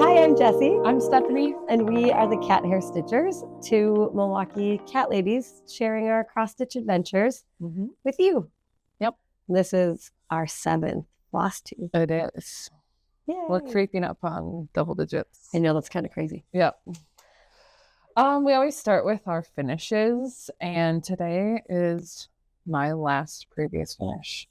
Hi, I'm Jessie. I'm Stephanie. And we are the Cat Hair Stitchers, two Milwaukee cat ladies sharing our cross-stitch adventures with you. Yep. This is our 7th Flosstube. It is. Yay. We're creeping up on double digits. I know, that's kind of crazy. Yep. We always start with our finishes, and today is my last previous finish.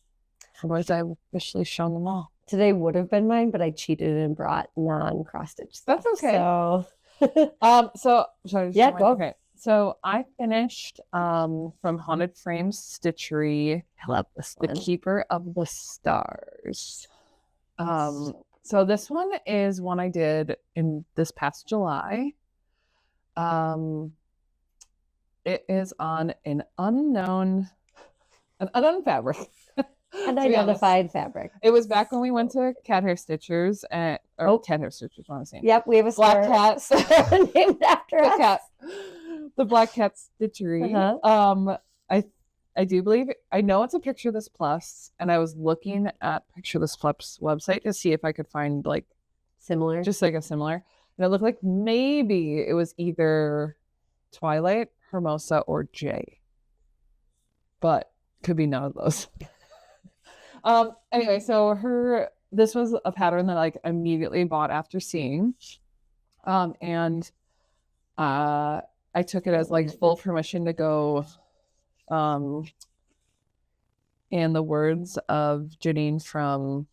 Otherwise, I've officially shown them all. Today would have been mine, but I cheated and brought non-cross-stitch stuff. That's okay. So, yeah, go. Okay. So I finished from Haunted Frames Stitchery. I love this one. The Keeper of the Stars. So this one is one I did in this past July. It is on an unknown fabric. Unidentified fabric. It was back when we went to CatHairStitchers CatHairStitchers, what I'm saying. Yep, we have a Black Cat named after the us. cat. The Black Cat Stitchery. I do believe I know it's a Picture This Plus, and I was looking at Picture This Plus website to see if I could find like similar, just like a similar, and it looked like maybe it was either Twilight, Hermosa, or Jay, but could be none of those. Anyway, so this was a pattern that I immediately bought after seeing, and I took it as like full permission to go. In the words of Janine from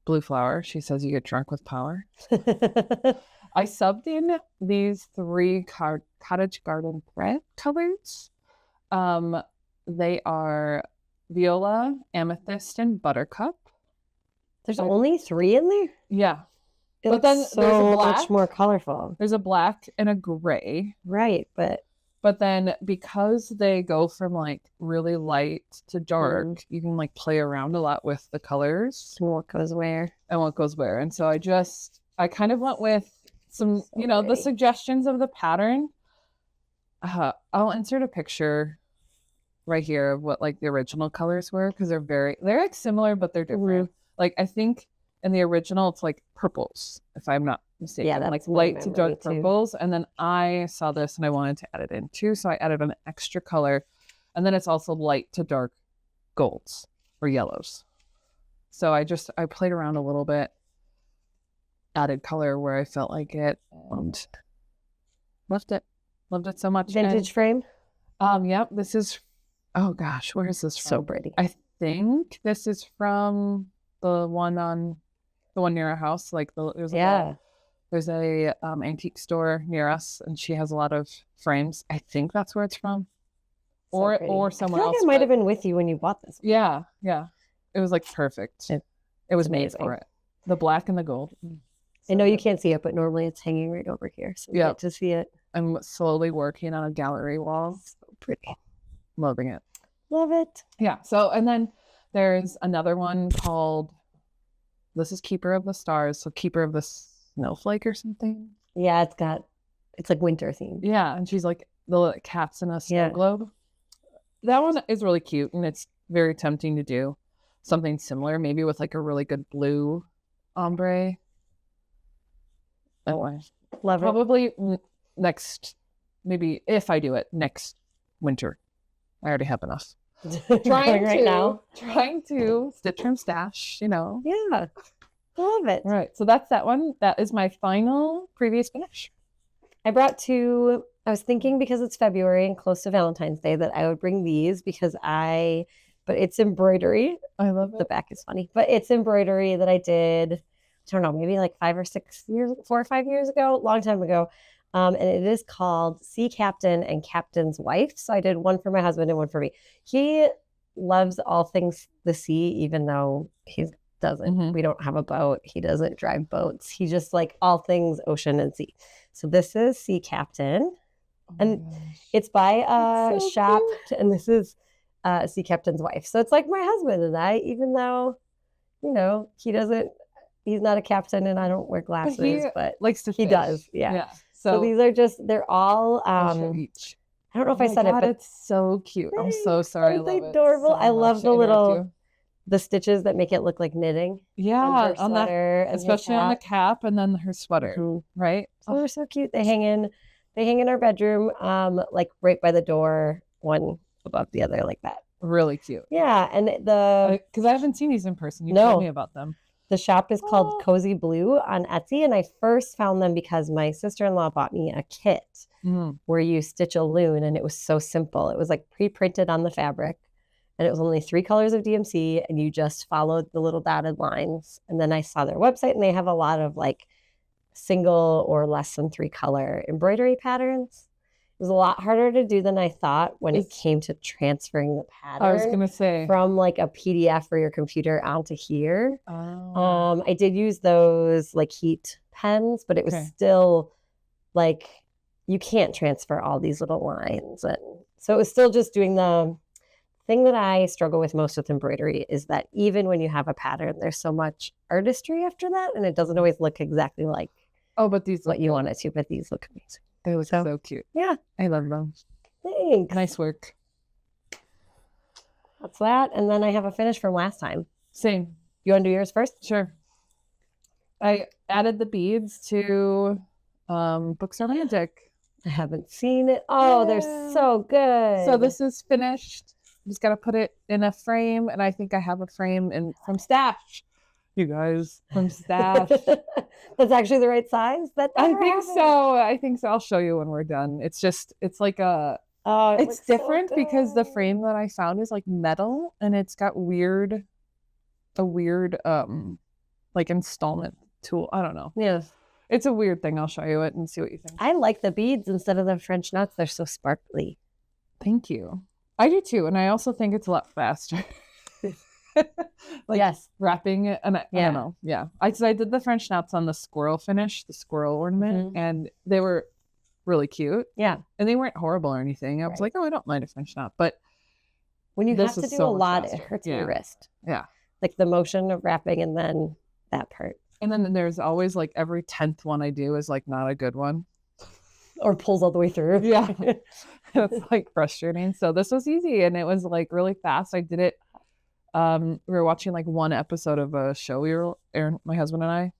Blue Flower, she says, "You get drunk with power." I subbed in these 3 cottage garden thread colors. They are Viola, Amethyst, and Buttercup. There's only 3 in there? Yeah. But then there's a black, much more colorful. There's a black and a gray. Right, but then because they go from like really light to dark, you can like play around a lot with the colors. And what goes where. And so I kind of went with some, the suggestions of the pattern. I'll insert a picture right here of what like the original colors were, because they're like similar, but they're different. Like I think in the original it's like purples, if I'm not mistaken. Yeah, like light to dark purples. And then I saw this and I wanted to add it in too, so I added an extra color. And then it's also light to dark golds or yellows. So I played around a little bit, added color where I felt like it, and loved it so much. Vintage frame. Yep. This is, oh gosh, where is this from? So pretty. I think this is from the one near our house. Like there's a antique store near us, and she has a lot of frames. I think that's where it's from, or somewhere else. I might have been with you when you bought this one. Yeah. It was like perfect. It was made for it. The black and the gold. I know you can't see it, but normally it's hanging right over here, so you get to see it. I'm slowly working on a gallery wall. So pretty. Loving it. Love it. Yeah. So, and then there's another one called, this is Keeper of the Stars. So Keeper of the Snowflake or something. Yeah, it's like winter themed. Yeah. And she's like the cats in a snow globe. That one is really cute, and it's very tempting to do something similar, maybe with like a really good blue ombre. Anyway, love it. Probably maybe if I do it next winter. I already have enough. Trying to stitch from stash, Yeah. Love it. All right. So that's that one. That is my final previous finish. I brought 2. I was thinking, because it's February and close to Valentine's Day, that I would bring these but it's embroidery. I love it. The back is funny, but it's embroidery that I did, I don't know, maybe like 4 or 5 years ago, long time ago. And it is called Sea Captain and Captain's Wife. So I did one for my husband and one for me. He loves all things the sea, even though he doesn't. We don't have a boat. He doesn't drive boats. He just like all things ocean and sea. So this is Sea Captain. And it's by a shop. Cute. And this is Sea Captain's Wife. So it's like my husband and I, even though, he's not a captain and I don't wear glasses, but likes to he fish. Does. Yeah. So these are they're all, I don't know if I said it, but it's so cute. I'm so sorry. Aren't they adorable? I love the little the stitches that make it look like knitting. Yeah, on that, especially on the cap and then her sweater, right? So they're so cute. They hang in our bedroom, like right by the door, one above the other, like that. Really cute. Yeah, and because I haven't seen these in person. You told me about them. The shop is called Cozy Blue on Etsy, and I first found them because my sister-in-law bought me a kit where you stitch a loon, and it was so simple. It was like pre-printed on the fabric, and it was only 3 colors of DMC, and you just followed the little dotted lines. And then I saw their website, and they have a lot of like single or less than 3 color embroidery patterns. It was a lot harder to do than I thought when it came to transferring the pattern. I was gonna say from like a PDF for your computer onto here. I did use those like heat pens, but it was still like you can't transfer all these little lines, and so it was still just doing the thing that I struggle with most with embroidery is that even when you have a pattern, there's so much artistry after that, and it doesn't always look exactly like but these what you want it to. But these look amazing. They look so cute. Yeah. I love them. Thanks. Nice work. That's that. And then I have a finish from last time. Same. You want to do yours first? Sure. I added the beads to Books Are Magic. I haven't seen it. Oh, they're so good. So this is finished. Just got to put it in a frame. And I think I have a frame from Stash. You guys, from Stash. That's actually the right size? I think so. I'll show you when we're done. It's like it's different because the frame that I found is like metal and it's got a weird like installment tool. I don't know. Yeah. It's a weird thing. I'll show you it and see what you think. I like the beads instead of the French nuts. They're so sparkly. Thank you. I do too. And I also think it's a lot faster. Wrapping it, and I don't know. Yeah, I did the French knots on the squirrel finish, the squirrel ornament, and they were really cute. Yeah, and they weren't horrible or anything. I was like, oh, I don't mind a French knot, but when you have to do a lot, it hurts your wrist. Yeah, like the motion of wrapping, and then that part. And then there's always like every 10th one I do is like not a good one, or pulls all the way through. Yeah, it's like frustrating. So this was easy, and it was like really fast. I did it. We were watching like one episode of a show we were airing, my husband and I,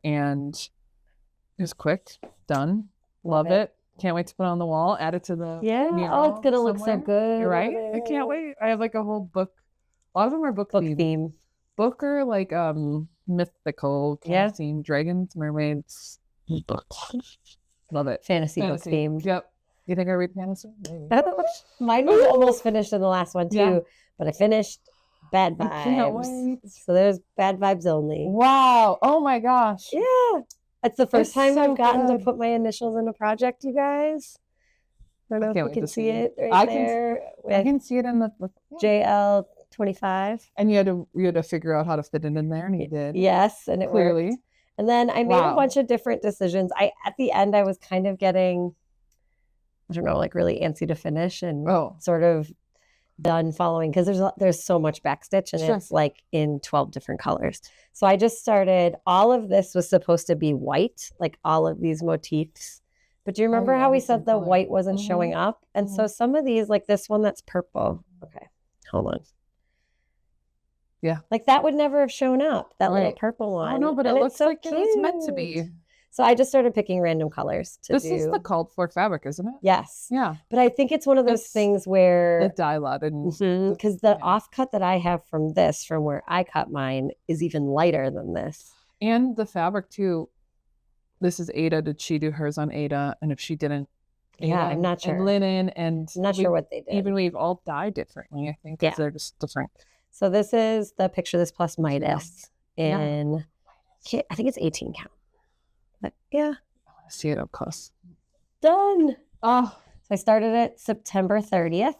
and it was quick, done, love it. Can't wait to put it on the wall, add it to the it's gonna look so good. You're right. I can't wait. I have like a whole book. A lot of them are book theme. Book or like mythical, scene, dragons, mermaids, books. Love it. Fantasy book theme. Yep. You think I read fantasy? Maybe. Mine was almost finished in the last one too, but I finished Bad Vibes. So there's Bad Vibes only. Wow. Oh my gosh. Yeah. It's the first time I've gotten to put my initials in a project, you guys. I don't know if you can see it right there. I can see it in the JL25. And you had to figure out how to fit it in there, and you did. Yes, and it clearly worked. And then I made a bunch of different decisions. At the end I was kind of getting, I don't know, like really antsy to finish and sort of done following because there's so much backstitch and it's like in 12 different colors. So I just started, all of this was supposed to be white, like all of these motifs. But do you remember how we said the white wasn't showing up? And so some of these, like this one that's purple. Okay, hold on. Yeah. Like that would never have shown up, that little purple one. Oh no, but it looks so like it was meant to be. So I just started picking random colors to do. This is the called for fabric, isn't it? Yes. Yeah. But I think it's one of those things where the dye lot and because the offcut that I have from where I cut mine is even lighter than this. And the fabric too. This is Ada. Did she do hers on Ada? And if she didn't, I'm not sure. And linen, and I'm not sure what they did. Even we've all dyed differently, I think. They're just different. So this is the Picture This Plus Midas in I think it's 18 count. But yeah. I want to see it up close. Done. Oh. So I started it September 30th.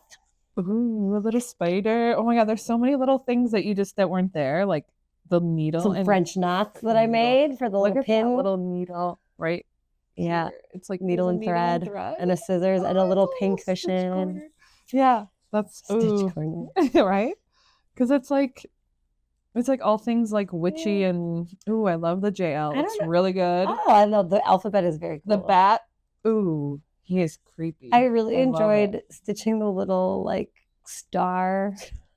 Ooh, a little spider. Oh my God, there's so many little things that weren't there, like the needle. Some French knots that I made for the little pin. That little needle, right? Yeah. It's like needle and thread and a scissors and a little pink cushion. Yeah. That's stitch corner. Right? Because it's like all things like witchy and I love the JL. It's really good. Oh, I love the alphabet is very cool. The bat, he is creepy. I really enjoyed stitching the little like star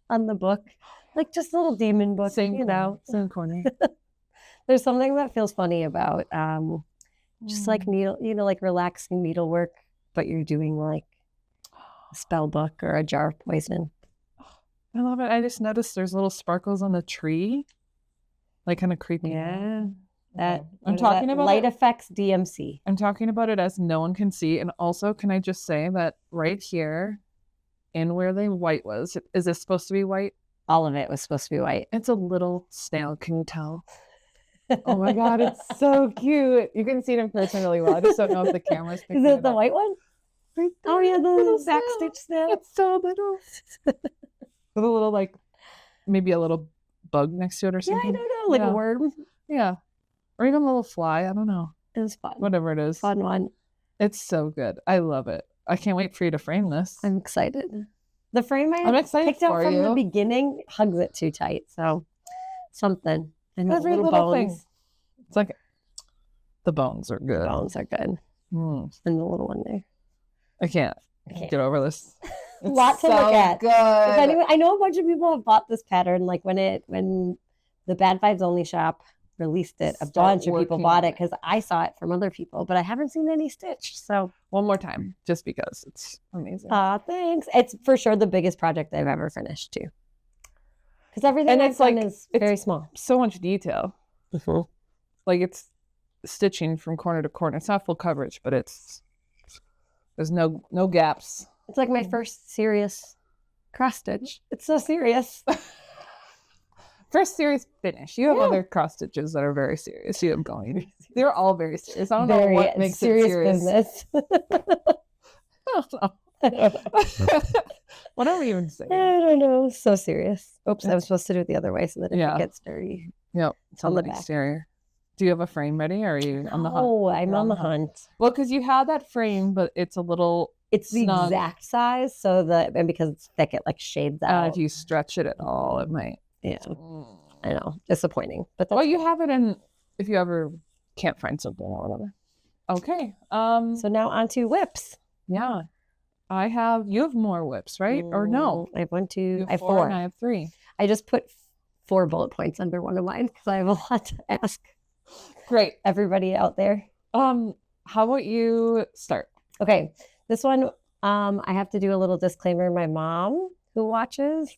on the book. like just a little demon book, Same corner. There's something that feels funny about just like needle, like relaxing needlework, but you're doing like a spell book or a jar of poison. I love it. I just noticed there's little sparkles on the tree, like kind of creepy. Yeah. I'm talking about Light Effects DMC. I'm talking about it as no one can see. And also, can I just say that right here in where the white was, is this supposed to be white? All of it was supposed to be white. It's a little snail. Can you tell? Oh my God, it's so cute. You can see it in person really well. I just don't know if the camera's picking Is it the up. white one? Right there, Oh yeah, the little backstage snail. It's so little. With a little, like, maybe a little bug next to it or Yeah, something. I don't know, like a worm. Yeah. Or even a little fly. I don't know. It was fun. Whatever it is. Fun one. It's so good. I love it. I can't wait for you to frame this. I'm excited. The frame I'm excited picked out for from you. the beginning hugs it too tight. So something. And Every little little bones. thing. It's like the bones are good. The bones are good. Mm. And the little one there. I can't get over this. It's Lot to look at. Good. If anyone, I know a bunch of people have bought this pattern. Like when the Bad Vibes Only shop released it, a bunch of people bought it because I saw it from other people, but I haven't seen any stitched. So one more time, just because it's amazing. Thanks. It's for sure the biggest project I've ever finished too. Because everything I've done is very small. So much detail. Mm-hmm. Like it's stitching from corner to corner. It's not full coverage, but there's no gaps. It's like my first serious cross stitch. It's so serious. First serious finish. You have other cross stitches that are very serious. You have going. They're all very serious. I don't know what makes it serious. Business. I don't know. What are we even saying? I don't know. So serious. Oops, I was supposed to do it the other way so that if it gets dirty. Yep. It's on the exterior. Do you have a frame ready, or are you on the hunt? Oh, I'm on the hunt. Well, because you had that frame, but it's a little. It's the exact size, so and because it's thick, it like shades out. If you stretch it at all, it might. Yeah, I know, disappointing. But well, you have it in if you ever can't find something or whatever. Okay. So now on to whips. Yeah, you have more whips, right? Or no? I have one, two. I have 4. four. And I have 3. I just put 4 bullet points under one of mine because I have a lot to ask. Great, everybody out there. How about you start? Okay, this one. I have to do a little disclaimer. My mom, who watches,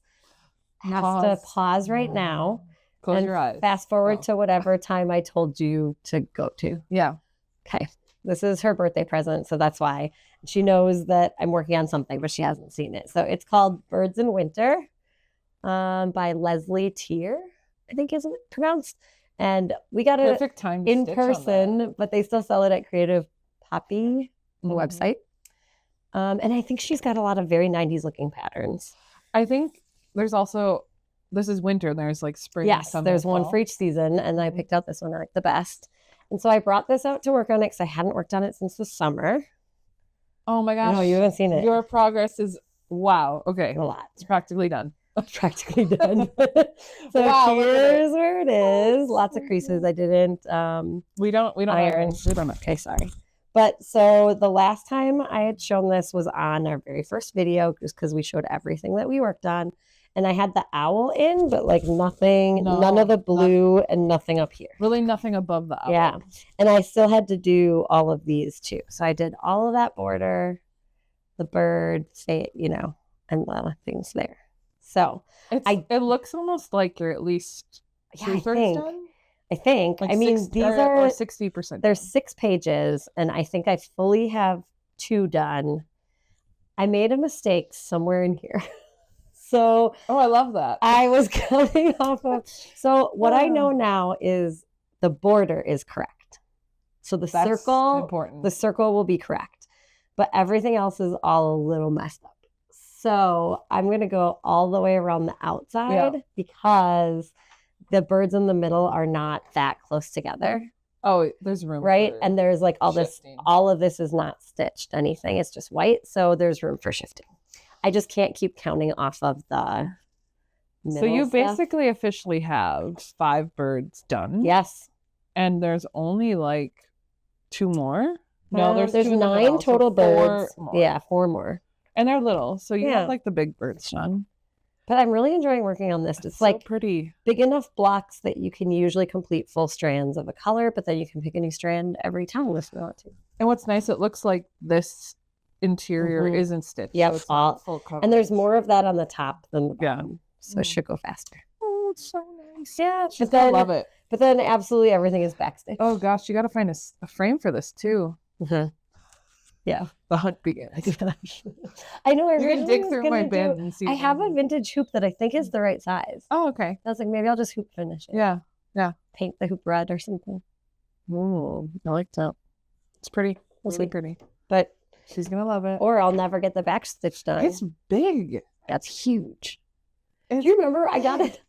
has to pause right now. Close your eyes. Fast forward to whatever time I told you to go to. Yeah. Okay. This is her birthday present, so that's why. She knows that I'm working on something, but she hasn't seen it. So it's called Birds in Winter by Leslie Tier, I think is it pronounced. And we got it perfect time in person, but they still sell it at Creative Poppy, the website. And I think she's got a lot of very 90s looking patterns. I think there's also, this is winter, there's like spring. Yes, summer, there's fall. one for each season, and I picked out this one I like the best. And so I brought this out to work on it because I hadn't worked on it since the summer. Oh my gosh. No, you haven't seen it. Your progress is, wow. Okay. A lot. It's practically done. Practically done. So wow, here's where it is. Lots of creases. I didn't we don't iron. We don't know. Okay, sorry. But so the last time I had shown this was on our very first video, just because we showed everything that we worked on. And I had the owl in, but like nothing, none of the blue and nothing up here. Really nothing above the owl. Yeah. And I still had to do all of these too. So I did all of that border, the bird, and the things there. So it looks almost like you're at least two-thirds I think. like I mean, these are 60%. There's 6 pages, and I think I fully have 2 done. I made a mistake somewhere in here. So I love that. I was coming off of. So what I know now is the border is correct. So the circle will be correct, but everything else is all a little messed up. So I'm going to go all the way around the outside because the birds in the middle are not that close together. Oh, there's room. Right. And there's like all of this is not stitched anything. It's just white. So there's room for shifting. I just can't keep counting off of the middle. So you stuff. basically officially have 5 birds done. Yes. And there's only like 2 more. No, there's 9 total birds. Yeah, 4 more. And they're little. So you have like the big birds done. But I'm really enjoying working on this. It's so like pretty. big enough blocks that you can usually complete full strands of a color, but then you can pick a new strand every time if you want to. And what's nice, it looks like this interior isn't stitched. Yep, So it's not full coverage. and there's more of that on the top than the Yeah. bottom, so it should go faster. Oh, it's so nice. Yeah, She's gonna love it. But then absolutely everything is backstitch. Oh gosh, you got to find a frame for this too. Yeah, the hunt begins. I know. You can dig through my bin and see. I have a vintage hoop that I think is the right size. Oh, okay. I was like, maybe I'll just hoop finish it. Yeah. Paint the hoop red or something. Ooh, I like that. It's pretty. We'll Really see. pretty. But she's gonna love it. Or I'll never get the backstitch done. It's big. That's huge. Do It's... you remember I got it?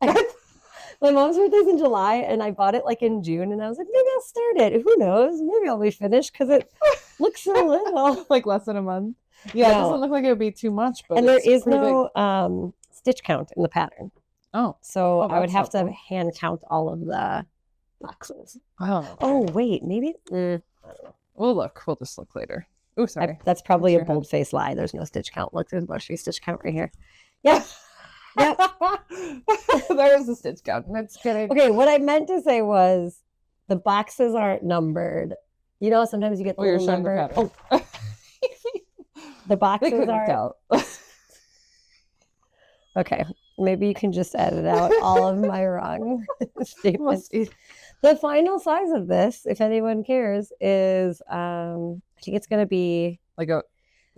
My mom's birthday's in July, and I bought it like in June, and I was like, maybe I'll start it. Who knows? Maybe I'll be finished because it looks so little. Like less than a month. Yeah, No. It doesn't look like it would be too much, but and there it's is pretty no stitch count in the pattern. Oh, so I would that's have to helpful. hand count all of the boxes. Oh, Oh wait, maybe I don't know. we'll look. We'll just look later. Oh, sorry. That's probably a Your head. bold-faced lie. There's no stitch count. Look, there's a stitch count right here. Yeah. Yep. There's the stitch count. That's kidding. Okay, what I meant to say was the boxes aren't numbered. You know, sometimes you get the Oh, you're little showing the number. pattern. Oh, the They boxes couldn't aren't. tell. Okay, maybe you can just edit out all of my wrong statements. Must be- The final size of this, if anyone cares, is I think it's going to be. like a.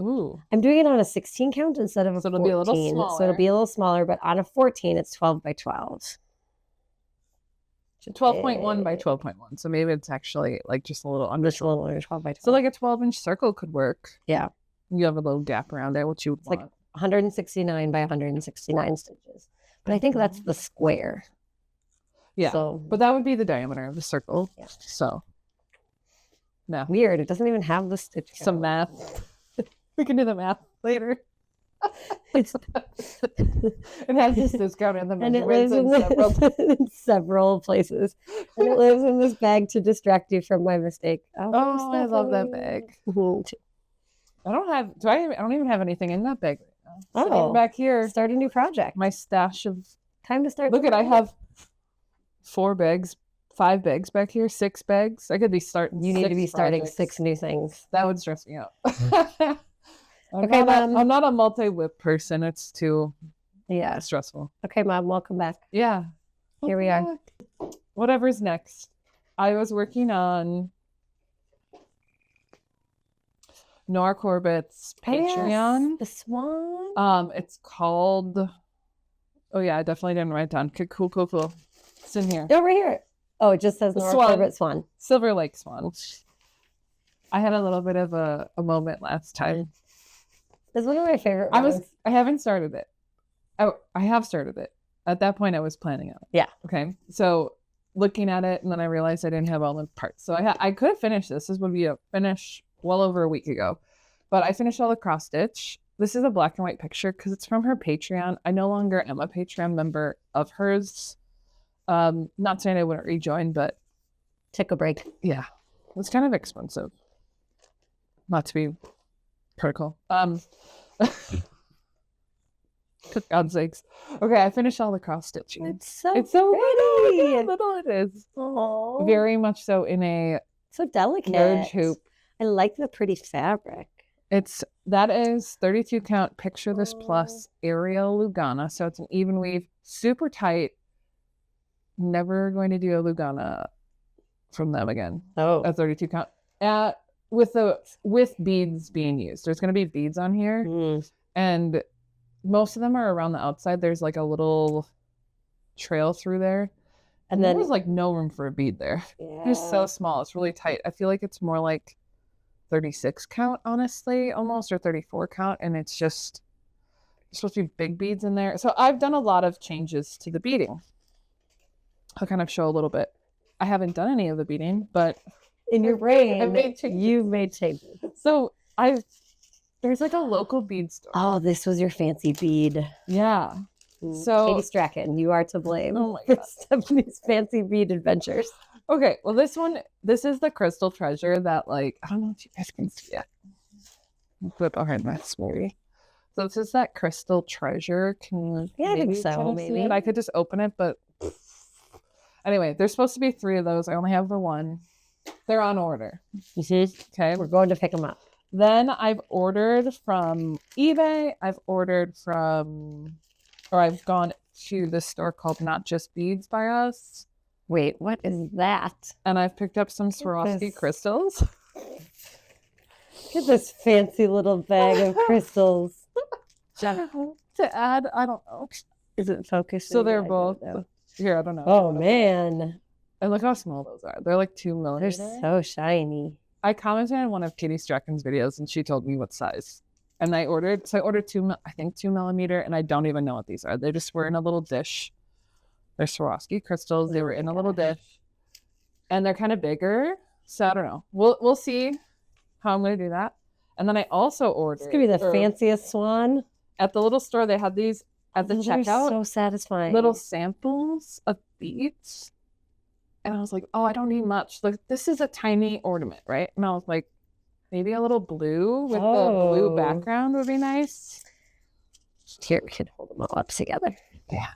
Ooh. I'm doing it on a 16 count instead of a So 14. it'll be a little So it'll be smaller. a little smaller, but on a 14, it's 12 by 12. 12.1 by 12.1. So maybe it's actually like just a little under. Just a little under 12 by 12. So like a 12-inch circle could work. Yeah. You have a little gap around it, which you would It's like want. 169 by 169 stitches. But I think that's the square. Yeah. So But that would be the diameter of the circle. Yeah. So. No. weird. It doesn't even have the stitch count. Some math. We can do the math later. It's, It has this discount in the and it lives measurements and several. in several places. And it lives in this bag to distract you from my mistake. Oh, I love that bag. I don't have. I don't even have anything in that bag right now. Sitting Oh. back here, Start a new project. my stash of. Time to start. Look at I have 4 bags, 5 bags back here, 6 bags. I could be starting. You need to 6 be starting projects. 6 new things. That would stress me out. Okay, Mom. I'm not a multi-whip person. It's too Yeah. stressful. Okay, Mom. Welcome back. Yeah. Here we are. Whatever's next. I was working on Nora Corbett's Patreon. The swan. It's called. Oh yeah, I definitely didn't write it down. Okay, cool. It's in here. Over here. Oh, it just says The Nora swan. Corbett Swan. Silver Lake Swan. I had a little bit of a moment last time. It's one of my favorite I ones. haven't started it. Oh, I have started it. At that point, I was planning on it. Yeah. Okay. So looking at it, and then I realized I didn't have all the parts. So I could have finished this. This would be a finish well over a week ago, but I finished all the cross stitch. This is a black and white picture because it's from her Patreon. I no longer am a Patreon member of hers. Not saying I wouldn't rejoin, but Took a break. yeah, it's kind of expensive. Not to be critical. For God's sakes. Okay, I finished all the cross stitching. It's so Pretty. pretty. Little it is. Aw. Very much so in a So delicate. merge hoop. I like the pretty fabric. That is 32 count Picture This Oh. Plus Ariel Lugana. So it's an even weave, super tight. Never going to do a Lugana from them again. Oh. A 32 count. With beads being used. There's going to be beads on here, Mm. and most of them are around the outside. There's like a little trail through there, And then there's like no room for a bead there. yeah. It's so small. It's really tight. I feel like it's more like 36 count, honestly, almost, or 34 count, and it's just there's supposed to be big beads in there. So I've done a lot of changes to the beading. I'll kind of show a little bit. I haven't done any of the beading, but in your brain, I've made changes. you've made changes. so there's like a local bead store. Oh, this was your fancy bead. Yeah. Mm. So- Katie Strachan, you are to blame Oh my for God. Stephanie's fancy bead adventures. Okay, well this is the crystal treasure that, like, I don't know if you guys can see it. I'll put it behind this maybe. So this is that crystal treasure. Can you Yeah, I think maybe so, kind of see maybe. it? I could just open it, but anyway, there's supposed to be 3 of those. I only have the 1. They're on order. Okay. We're going to pick them up. Then I've ordered from eBay. I've gone to this store called Not Just Beads by Us. Wait, what is that? And I've picked up some Swarovski crystals. Look at this fancy little bag of crystals. To add, I don't know. Is it focused? So they're both here. I don't know. Oh man! And look how small those are. They're like 2 millimeters. They're so shiny. I commented on one of Katie Strachan's videos, and she told me what size. And I ordered 2 millimeter, and I don't even know what these are. They just were in a little dish. They're Swarovski crystals. They were in a little dish, and they're kind of bigger. So I don't know. We'll see how I'm gonna do that. And then I also ordered. This could be the fanciest swan. At the little store, they had these at the checkout. So satisfying. Little samples of beads. And I was like, oh, I don't need much. Like, this is a tiny ornament, right? And I was like, maybe a little blue with the blue background would be nice. Here, we can hold them all up together. Yeah.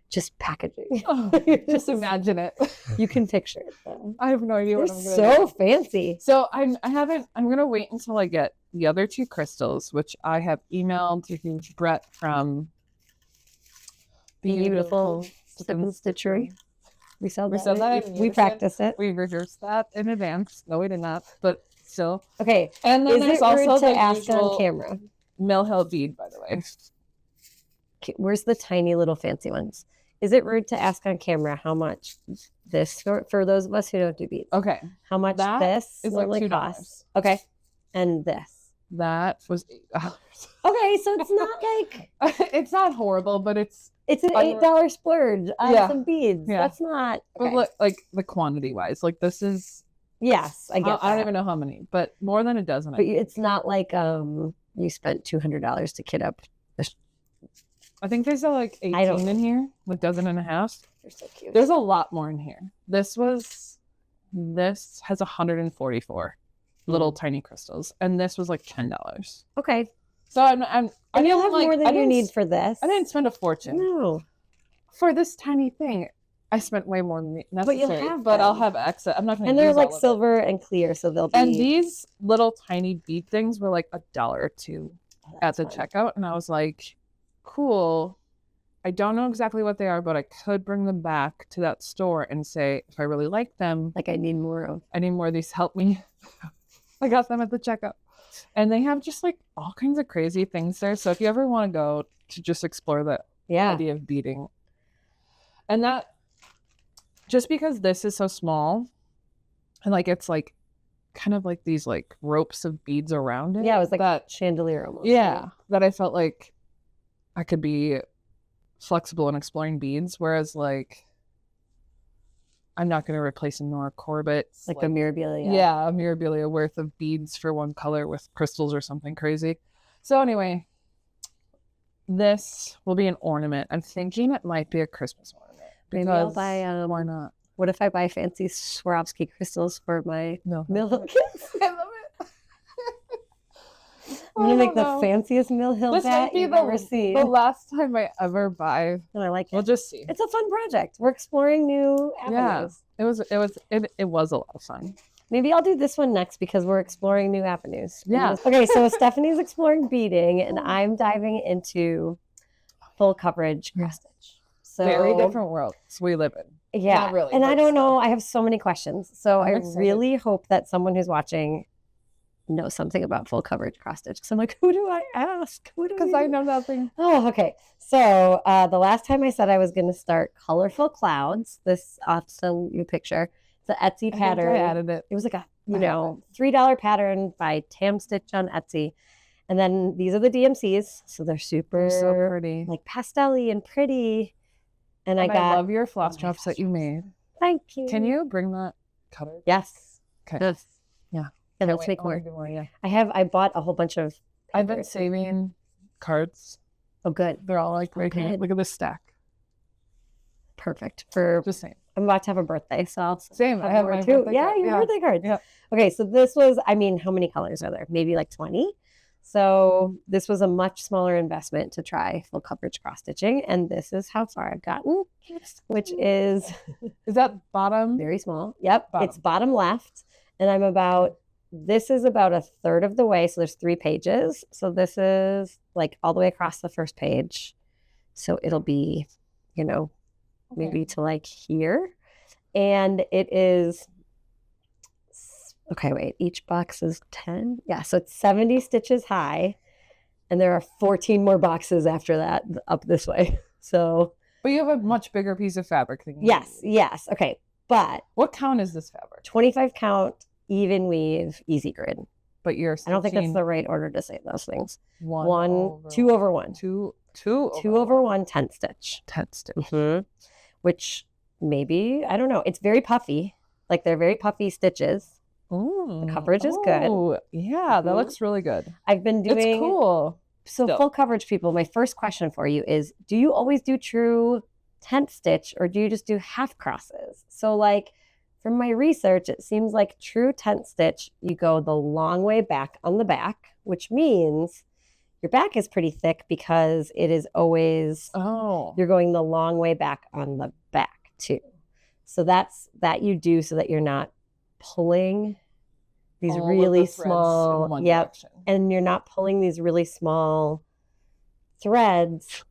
Just packaging. Oh, just imagine it. You can picture it though. I have no idea what I'm They're going to do. so fancy. So I'm going to wait until I get the other 2 crystals, which I have emailed to Brett from Beautiful Stitchery. We said that. We unison. practiced it. We rehearsed that in advance. No, we did not, but still. Okay. And then Is there's it rude also to the ask usual on camera? Mill Hill bead, by the way. Okay, where's the tiny little fancy ones? Is it rude to ask on camera how much this for those of us who don't do beads? Okay. How much That this is like normally $2. costs? Okay. And this. That was $8. Okay, so it's not like It's not horrible, but it's an $8 splurge on some beads. Yeah. That's not okay. But look, like the quantity wise, like this is Yes, I get I don't that. even know how many, but more than a dozen. But it's not like you spent $200 to kit up. I think there's like 18 in here, like dozen and a half. They're so cute. There's a lot more in here. This has 144 little tiny crystals, and this was like $10. Okay. So I you'll have more than you need for this. I didn't spend a fortune. No. For this tiny thing, I spent way more than necessary. But you'll have I'll them. have excess. I'm not going to. And they're like silver and clear, so they'll be. And these little tiny bead things were like $1 or $2 at the fun. checkout, and I was like, cool. I don't know exactly what they are, but I could bring them back to that store and say, if I really like them, Like I need more of. I need more of these. Help me. I got them at the checkout. And they have just like all kinds of crazy things there. So if you ever want to go to just explore the idea of beading. And that, just because this is so small and like it's like kind of like these like ropes of beads around it. Yeah, it was like that chandelier almost. Yeah, that I felt like I could be flexible in exploring beads, whereas like I'm not going to replace a Nora Corbett's Like a Mirabilia. Yeah, a Mirabilia worth of beads for one color with crystals or something crazy. So anyway, this will be an ornament. I'm thinking it might be a Christmas ornament. Maybe I'll buy why not? What if I buy fancy Swarovski crystals for my Mill Hill kids? I love it. I'm gonna make the fanciest Mill Hill This bat might be you've ever seen. the last time I ever buy. And I like it. We'll just see. It's a fun project. We're exploring new avenues. It was a lot of fun. Maybe I'll do this one next because we're exploring new avenues. Yeah. Okay, so Stephanie's exploring beading and I'm diving into full coverage cross stitch. So Very different worlds we live in. Yeah. Not really, and I but don't know. I have so many questions. So I'm I excited. really hope that someone who's watching knows something about full coverage cross stitch. Because I'm like, who do I ask? Because I know nothing. Oh, okay. So the last time I said I was going to start colorful clouds, this I'll send you a picture. It's an Etsy pattern. I added it. It was like a $3 pattern by Tam Stitch on Etsy. And then these are the DMCs. So they're super So pretty. like pastel-y and pretty. And I love your floss drops that you made. Thank you. Can you bring that cutter? Yes. Okay. Yes. Yeah. And let's make more. I bought a whole bunch of I've been papers. saving cards. Oh, good. They're all like right here. Good. Look at this stack. Perfect. For Just saying. I'm about to have a birthday, so I'll Same. I have more my too. birthday Yeah, card. your birthday cards. Yeah. Okay, so this was, I mean, how many colors are there? Maybe like 20. So this was a much smaller investment to try full coverage cross stitching, and this is how far I've gotten, which is that bottom? very small. Yep, Bottom. it's bottom left, and I'm about, this is about a third of the way. So there's 3 pages. So this is like all the way across the first page. So it'll be, you know, maybe to like here. And it is, okay, wait, each box is 10. Yeah, so it's 70 stitches high. And there are 14 more boxes after that up this way. So. But you have a much bigger piece of fabric than you Yes, need. yes. Okay, but. What count is this fabric? 25 count, even weave, easy grid. But you're I don't think that's the right order to say those things. 2 over 1. 2 over 1 10 stitch. 10 stitch. Mm-hmm. Which maybe, I don't know. It's very puffy. Like they're very puffy stitches. Ooh. The coverage is good. Oh, yeah, that looks really good. I've been doing. It's cool. So full coverage people, my first question for you is, do you always do true 10th stitch or do you just do half crosses? So like from my research, it seems like true 10th stitch, you go the long way back on the back, which means your back is pretty thick because it is always, you're going the long way back on the back too. So that you do so that you're not pulling these really small, direction. And you're not pulling these really small threads.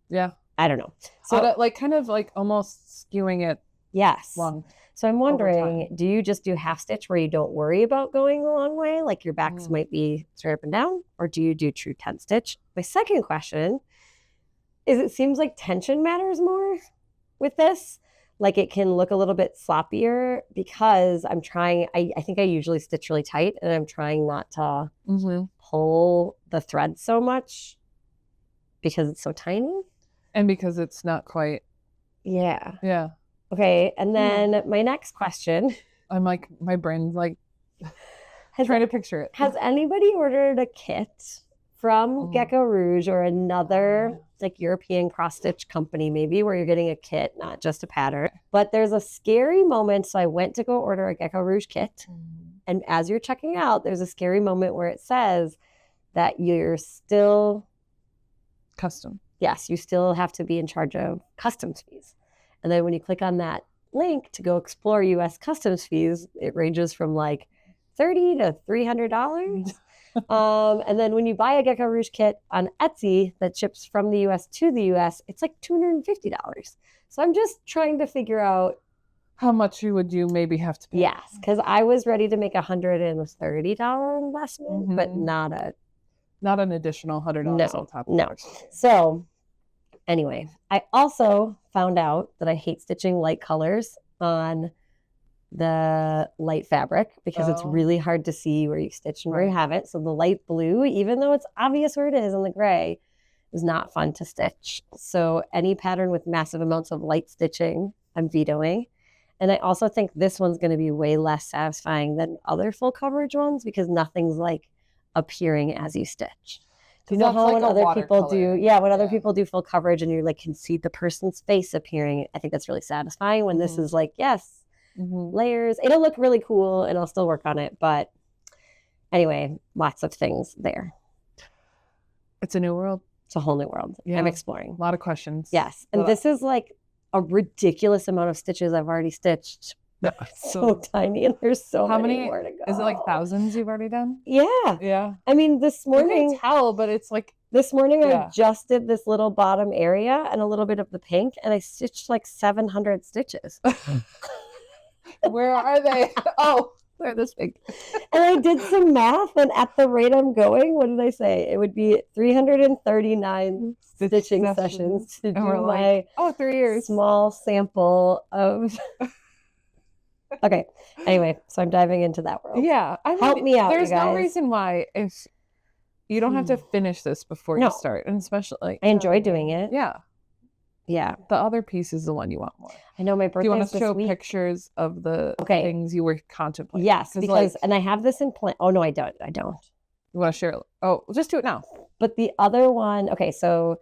Yeah. I don't know. So like kind of like almost skewing it. Yes. Long. So I'm wondering, do you just do half stitch where you don't worry about going the long way? Like your backs might be straight up and down, or do you do true 10 stitch? My second question is, it seems like tension matters more with this. Like it can look a little bit sloppier because I'm trying, I think I usually stitch really tight and I'm trying not to pull the thread so much because it's so tiny. And because it's not quite. Yeah. Yeah. Okay. And then my next question. I'm like, my brain's like trying to picture it. Has anybody ordered a kit from Gecko Rouge or another like European cross stitch company maybe where you're getting a kit, not just a pattern? But there's a scary moment. So I went to go order a Gecko Rouge kit. And as you're checking out, there's a scary moment where it says that you're still custom. Yes, you still have to be in charge of customs fees. And then when you click on that link to go explore US customs fees, it ranges from like $30 to $300. And then when you buy a Gecko Rouge kit on Etsy that ships from the US to the US, it's like $250. So I'm just trying to figure out how much you maybe have to pay. Yes, because I was ready to make $130 investment, but not an additional $100 on top of it. So anyway, I also found out that I hate stitching light colors on the light fabric because it's really hard to see where you stitch and where you haven't. So the light blue, even though it's obvious where it is in the gray, is not fun to stitch. So any pattern with massive amounts of light stitching, I'm vetoing. And I also think this one's going to be way less satisfying than other full coverage ones because nothing's like appearing as you stitch. You know how when other people do, when other people do full coverage and you like can see the person's face appearing, I think that's really satisfying. When this is like, layers, it'll look really cool and I'll still work on it. But anyway, lots of things there. It's a new world. It's a whole new world. Yeah. I'm exploring. A lot of questions. Yes. And this is like a ridiculous amount of stitches I've already stitched. So tiny, and there's so many more to go. Is it like thousands you've already done? Yeah. I mean, this morning, you can tell, but it's like this morning I just did this little bottom area and a little bit of the pink, and I stitched like 700 stitches. Where are they? Oh, they're this big. And I did some math, and at the rate I'm going, what did I say? It would be 339 stitching sessions to do my 3 years small sample of. Okay. Anyway, so I'm diving into that world. Yeah. Help me out, there's you guys. no reason why if you don't have to finish this before you start. And especially I enjoy doing it. Yeah. Yeah. The other piece is the one you want more. I know my birthday. Do you want to show pictures of the things you were contemplating? Yes, because and I have this in plan. Oh no, I don't. You want to share it? Oh, just do it now. But the other one, okay, so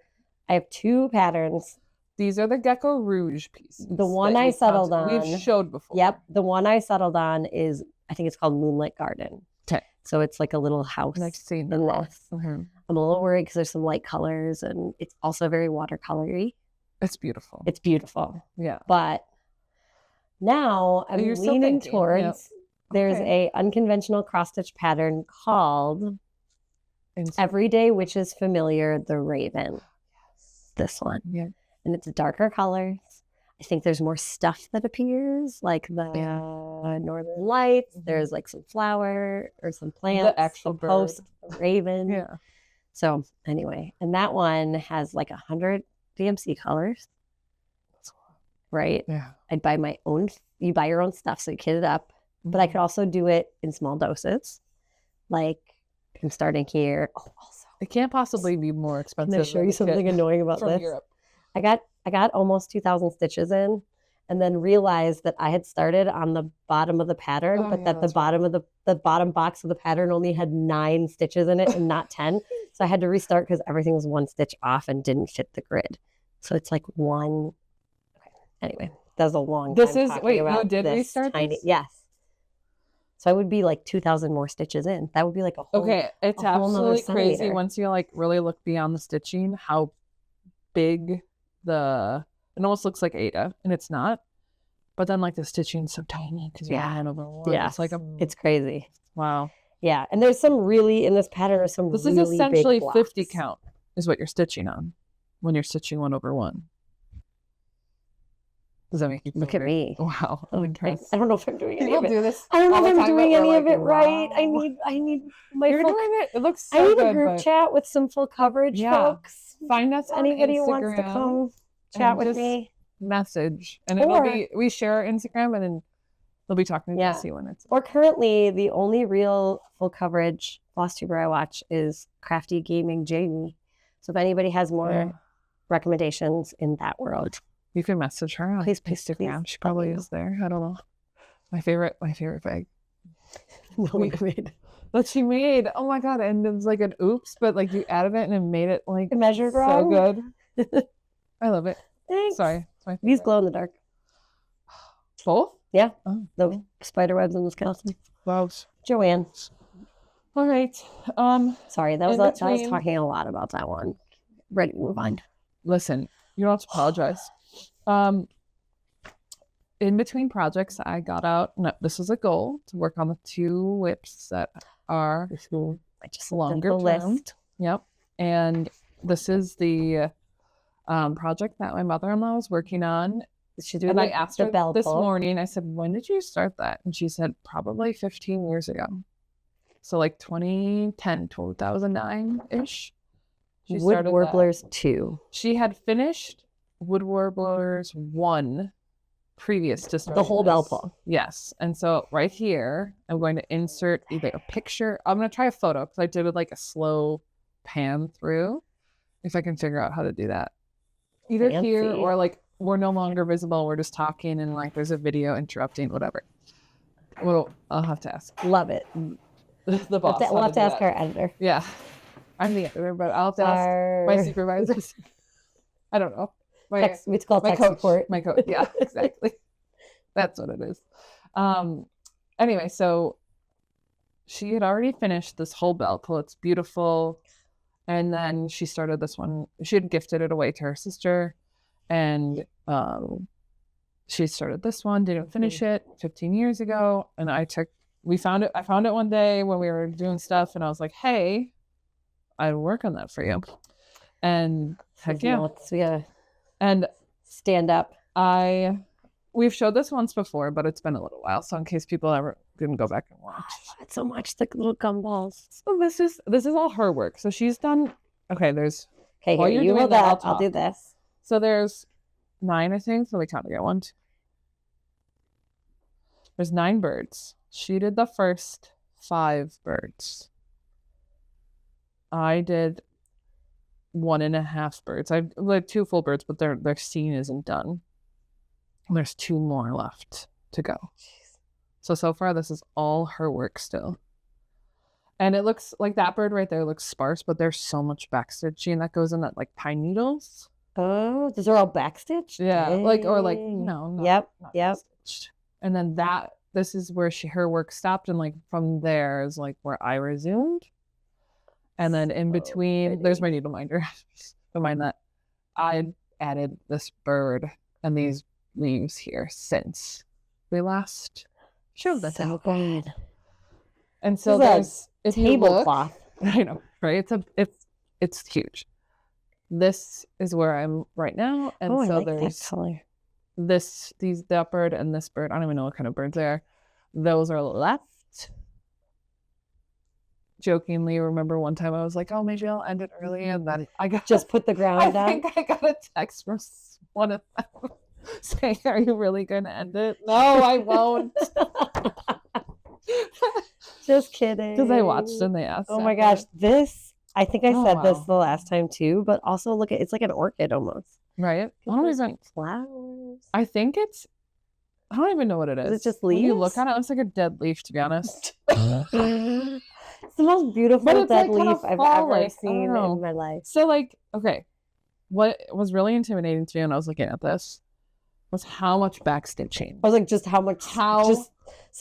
I have 2 patterns. These are the Gecko Rouge pieces. The one I settled on. We've showed before. Yep. The one I settled on is, I think it's called Moonlit Garden. Okay. So it's like a little house Like seeing in this. Mm-hmm. I'm a little worried because there's some light colors and it's also very watercolory. It's beautiful. It's beautiful. Yeah. But now I'm You're still leaning thinking. towards Yep. there's Okay. a unconventional cross stitch pattern called Everyday Witches Familiar, the Raven. This one. Yeah. And it's darker colors. I think there's more stuff that appears, like the Northern Lights. There's like some flower or some plants. The actual bird. Post, a raven. Yeah. So anyway, and that one has like 100 DMC colors. Right? Yeah. I'd buy my own. You buy your own stuff, so you kit it up. But I could also do it in small doses. Like I'm starting here. Oh, also, it can't possibly be more expensive. Can I show you something annoying about from this? Europe. I got almost 2,000 stitches in, and then realized that I had started on the bottom of the pattern, but that the bottom box of the pattern only had 9 stitches in it and not 10. So I had to restart because everything was 1 stitch off and didn't fit the grid. So it's like one. Okay. Anyway, that's a long. This time is talking wait. about No, did we this start tiny? this? Yes. So I would be like 2,000 more stitches in. That would be like a whole. Okay, it's a whole nother absolutely crazy centimeter. once you like really look beyond the stitching how big it almost looks like Ada, and it's not. But then like the stitching's so tiny because you're hand over one. Yeah, it's like it's crazy. Wow. Yeah, and there's some really in this pattern. There's some. This really is essentially big 50 blocks. count is what you're stitching on when you're stitching 1 over 1. Does that make you feel Look at weird? me. Wow. I don't know if I'm doing any People of it. do this. I don't know all if the I'm time, doing but any we're of it like, right. wow. I need my You're full. doing it. It looks so I need good, a group but chat with some full coverage, Yeah. folks. find us on Anybody who Instagram, wants to come chat and with just me, message, and Or- it'll be we share our Instagram, and then they'll be talking to Yeah. see when it's. or currently the only real full coverage Flosstuber I watch is Crafty Gaming Jamie. So if anybody has more Yeah. recommendations in that world, You can message her on Please, Instagram. please She let probably me know. is there. I don't know. My favorite bag that she made. Oh my god! And it was like an oops, but like you added it and it made it like measured so wrong. good. I love it. Thanks. Sorry, it's my These favorite. glow in the dark. Both. Yeah, Oh, the spider webs and the skeleton. wow. Joanne. All right. Sorry, that was In I was between- talking a lot about that one. Ready to move on. Listen, you don't have to apologize. In between projects, I got out. No, this is a goal to work on the 2 whips that are I just looked at longer the term. list. Yep. And this is the project that my mother-in-law was working on. She's doing And I the asked her bell this pull. morning, I said, when did you start that? And she said, probably 15 years ago. So like 2010, 2009-ish. She Wood started that. Warblers 2. She had finished Wood Warblers 1 previous to starting The whole bell this. pull. Yes. And so right here, I'm going to insert either a picture. I'm going to try a photo because I did it like a slow pan through. If I can figure out how to do that. Either here Fancy. or like we're no longer visible. We're just talking and like there's a video interrupting, whatever. Well, I'll have to ask Love it. the boss. We'll how have to do ask that. our editor. Yeah. I'm the editor, but I'll have to ask my supervisors. I don't know. It's called My tech coach. support. My coach. Yeah, exactly. That's what it is. Anyway, so she had already finished this whole bell pull. It's beautiful. And then she started this one. She had gifted it away to her sister. And she started this one, didn't finish it 15 years ago. And I found it one day when we were doing stuff. And I was like, hey, I'd work on that for you. And heck yeah. We gotta And stand up. we've showed this once before, but it's been a little while. So in case people ever didn't go back and watch. I love it so much. The little gumballs. So this is all her work. So she's done. Okay, there's. Okay, While here, you're you doing hold that, that. I'll I'll do talk. this. So there's 9, I think. So we count again. 1, 2. There's 9 birds. She did the first 5 birds. I did 1.5 birds. I like 2 full birds, but their scene isn't done. And there's 2 more left to go. So far, this is all her work still. And it looks like that bird right there looks sparse, but there's so much backstitching that goes in that, like pine needles. Oh, those are all backstitched? Yeah, like or like Dang. no. Not, Yep, not yep. backstitched. And then that this is where her work stopped, and like from there is like where I resumed. And then in between, there's my needle minder. Don't mind that. I added this bird and these leaves here since we last showed that. So good. And so there's a tablecloth. I know, right? It's huge. This is where I'm right now, and so I like there's that color. that bird and this bird. I don't even know what kind of birds they are. Those are left. Jokingly, remember one time I was like, "Oh, maybe I'll end it early," and then I just put the ground down. I think I got a text from one of them saying, "Are you really going to end it?" No, I won't. Just kidding. Because I watched and they asked. Oh my gosh, this! I think I said this the last time too, but also look at it's like an orchid almost. Right? I don't even flowers. I think it's. I don't even know what it is. Is it just leaves? When you look at it, it looks like a dead leaf, to be honest. It's the most beautiful dead leaf I've ever seen in my life. So, like, okay, what was really intimidating to me when I was looking at this was how much backstitching. I was like, just how much?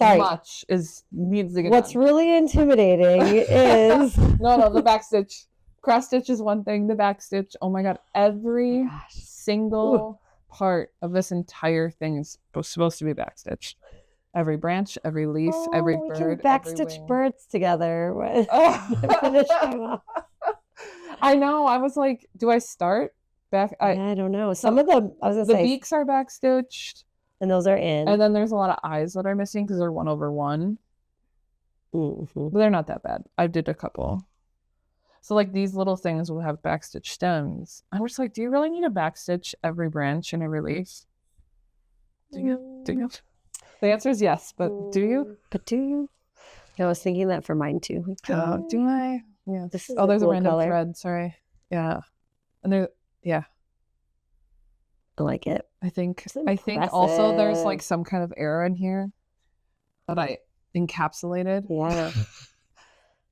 Much needs to get What's done. really intimidating is no, the backstitch. Cross stitch is one thing. The backstitch. Oh my god! Every single part of this entire thing is supposed to be backstitched. Every branch, every leaf, every bird. We can backstitch birds together. Finish them off. I know. I was like, do I start back? I don't know. Some of them, I was gonna say, beaks are backstitched, and those are in. And then there's a lot of eyes that are missing because they're 1/1. Mm-hmm. But they're not that bad. I did a couple. So like these little things will have backstitch stems. I'm just like, do you really need to backstitch every branch and every leaf? Do you? The answer is yes, but do you? I was thinking that for mine too. Do I? Yeah. This is there's a cool random color. thread. Sorry. Yeah. And there. Yeah. I like it. I think also there's like some kind of error in here that I encapsulated. Yeah.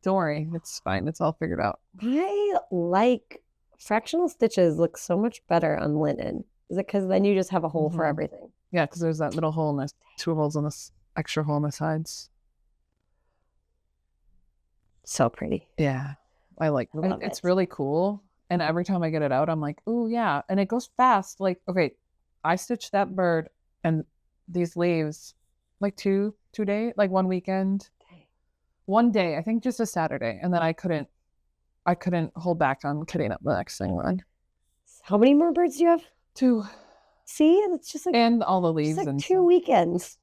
Don't worry, it's fine. It's all figured out. I like fractional stitches look so much better on linen. Is it because then you just have a hole for everything? Yeah, because there's that little hole and there's 2 holes on this extra hole on the sides. So pretty. Yeah, I like it. It's really cool. And every time I get it out, I'm like, ooh, yeah. And it goes fast. Like, okay, I stitched that bird and these leaves like 2 days, like 1 weekend. One day, I think just a Saturday. And then I couldn't hold back on getting up the next thing on. How many more birds do you have? 2. See, and it's just like, and all the leaves like and 2 weekends.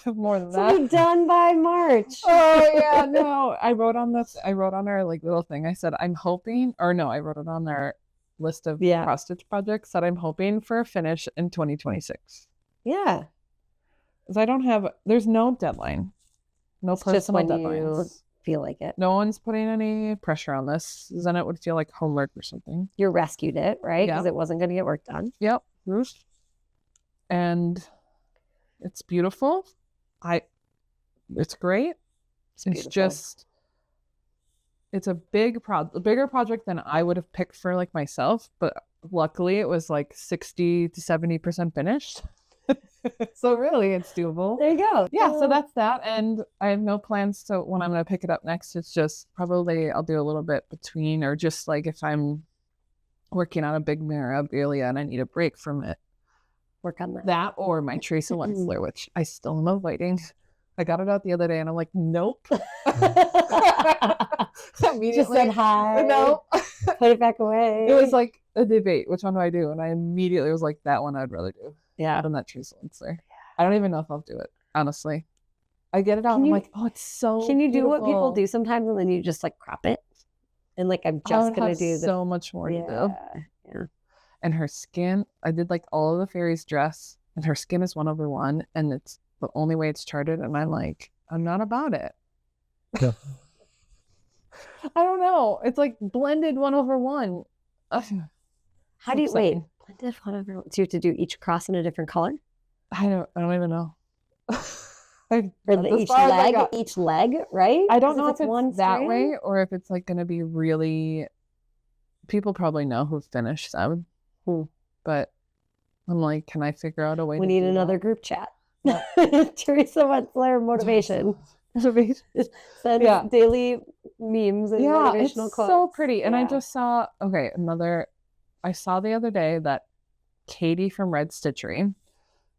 More than that. Be done by March. Oh yeah, no. I wrote on our like little thing. I said I wrote it on our list of cross stitch projects that I'm hoping for a finish in 2026. Yeah. Because there's no deadline. No personal deadlines. You feel like it. No one's putting any pressure on this. Then it would feel like homework or something. You rescued it, right? Because it wasn't going to get work done. Yep. And it's beautiful. It's great. It's just, it's a bigger project than I would have picked for like myself. But luckily it was like 60 to 70% finished. So really it's doable. There you go. Yeah, so that's that. And I have no plans to when I'm going to pick it up next. It's just probably I'll do a little bit between, or just like if I'm working on a big memorabilia and I need a break from it. Work on that or my Teresa Wensler, which I still am avoiding. I got it out the other day and I'm like, nope. Just said hi. No. Put it back away. It was like a debate. Which one do I do? And I immediately was like, that one I'd rather do. Yeah. Than that Teresa Wensler. I don't even know if I'll do it, honestly. I get it out and I'm like, oh, it's so Can you beautiful. do what people do sometimes and then you just like crop it? And like, I'm just going to do so much more to do. Yeah. And her skin, I did like all of the fairies dress and her skin is 1/1 and it's the only way it's charted. And I'm like, I'm not about it. Yeah. I don't know. It's like blended 1/1. How do you wait? Blended 1/1. So you have to do each cross in a different color? I don't even know. Each leg, right? I don't know if it's that way or if it's like going to be really. People probably know who finished them, but I'm like, can I figure out a way? We need another group chat. Teresa Wentzler motivation. Send Yeah. daily memes and motivational it's quotes. so pretty. And I Yeah. just saw I saw the other day that Katie from Red Stitchery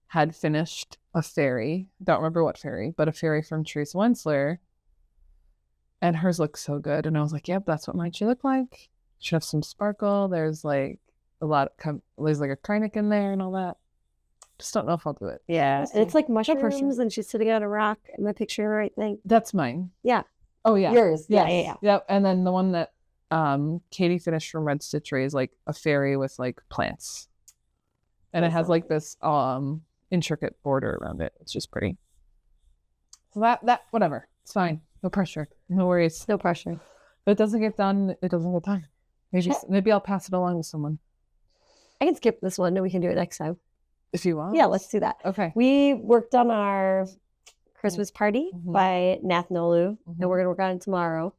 had finished a fairy. Don't remember what fairy, but a fairy from Teresa Wentzler. And hers looks so good. And I was like, yep, that's what mine should look like. Should have some sparkle. There's like there's like a Kreinik in there and all that. Just don't know if I'll do it. Yeah. We'll And it's see. like mushrooms and she's sitting on a rock in my picture, right thing. That's mine. Yeah. Oh yeah. Yours. Yes. Yeah. Yep. And then the one that Katie finished from Red Stitchery is like a fairy with like plants. And it has like this intricate border around it. It's just pretty. So that whatever. It's fine. No pressure. No worries. No pressure. If it doesn't get done, it doesn't get done. Maybe I'll pass it along to someone. I can skip this one and we can do it next time. If you want. Yeah, let's do that. Okay. We worked on our Christmas party by Nath Nolu, and we're going to work on it tomorrow.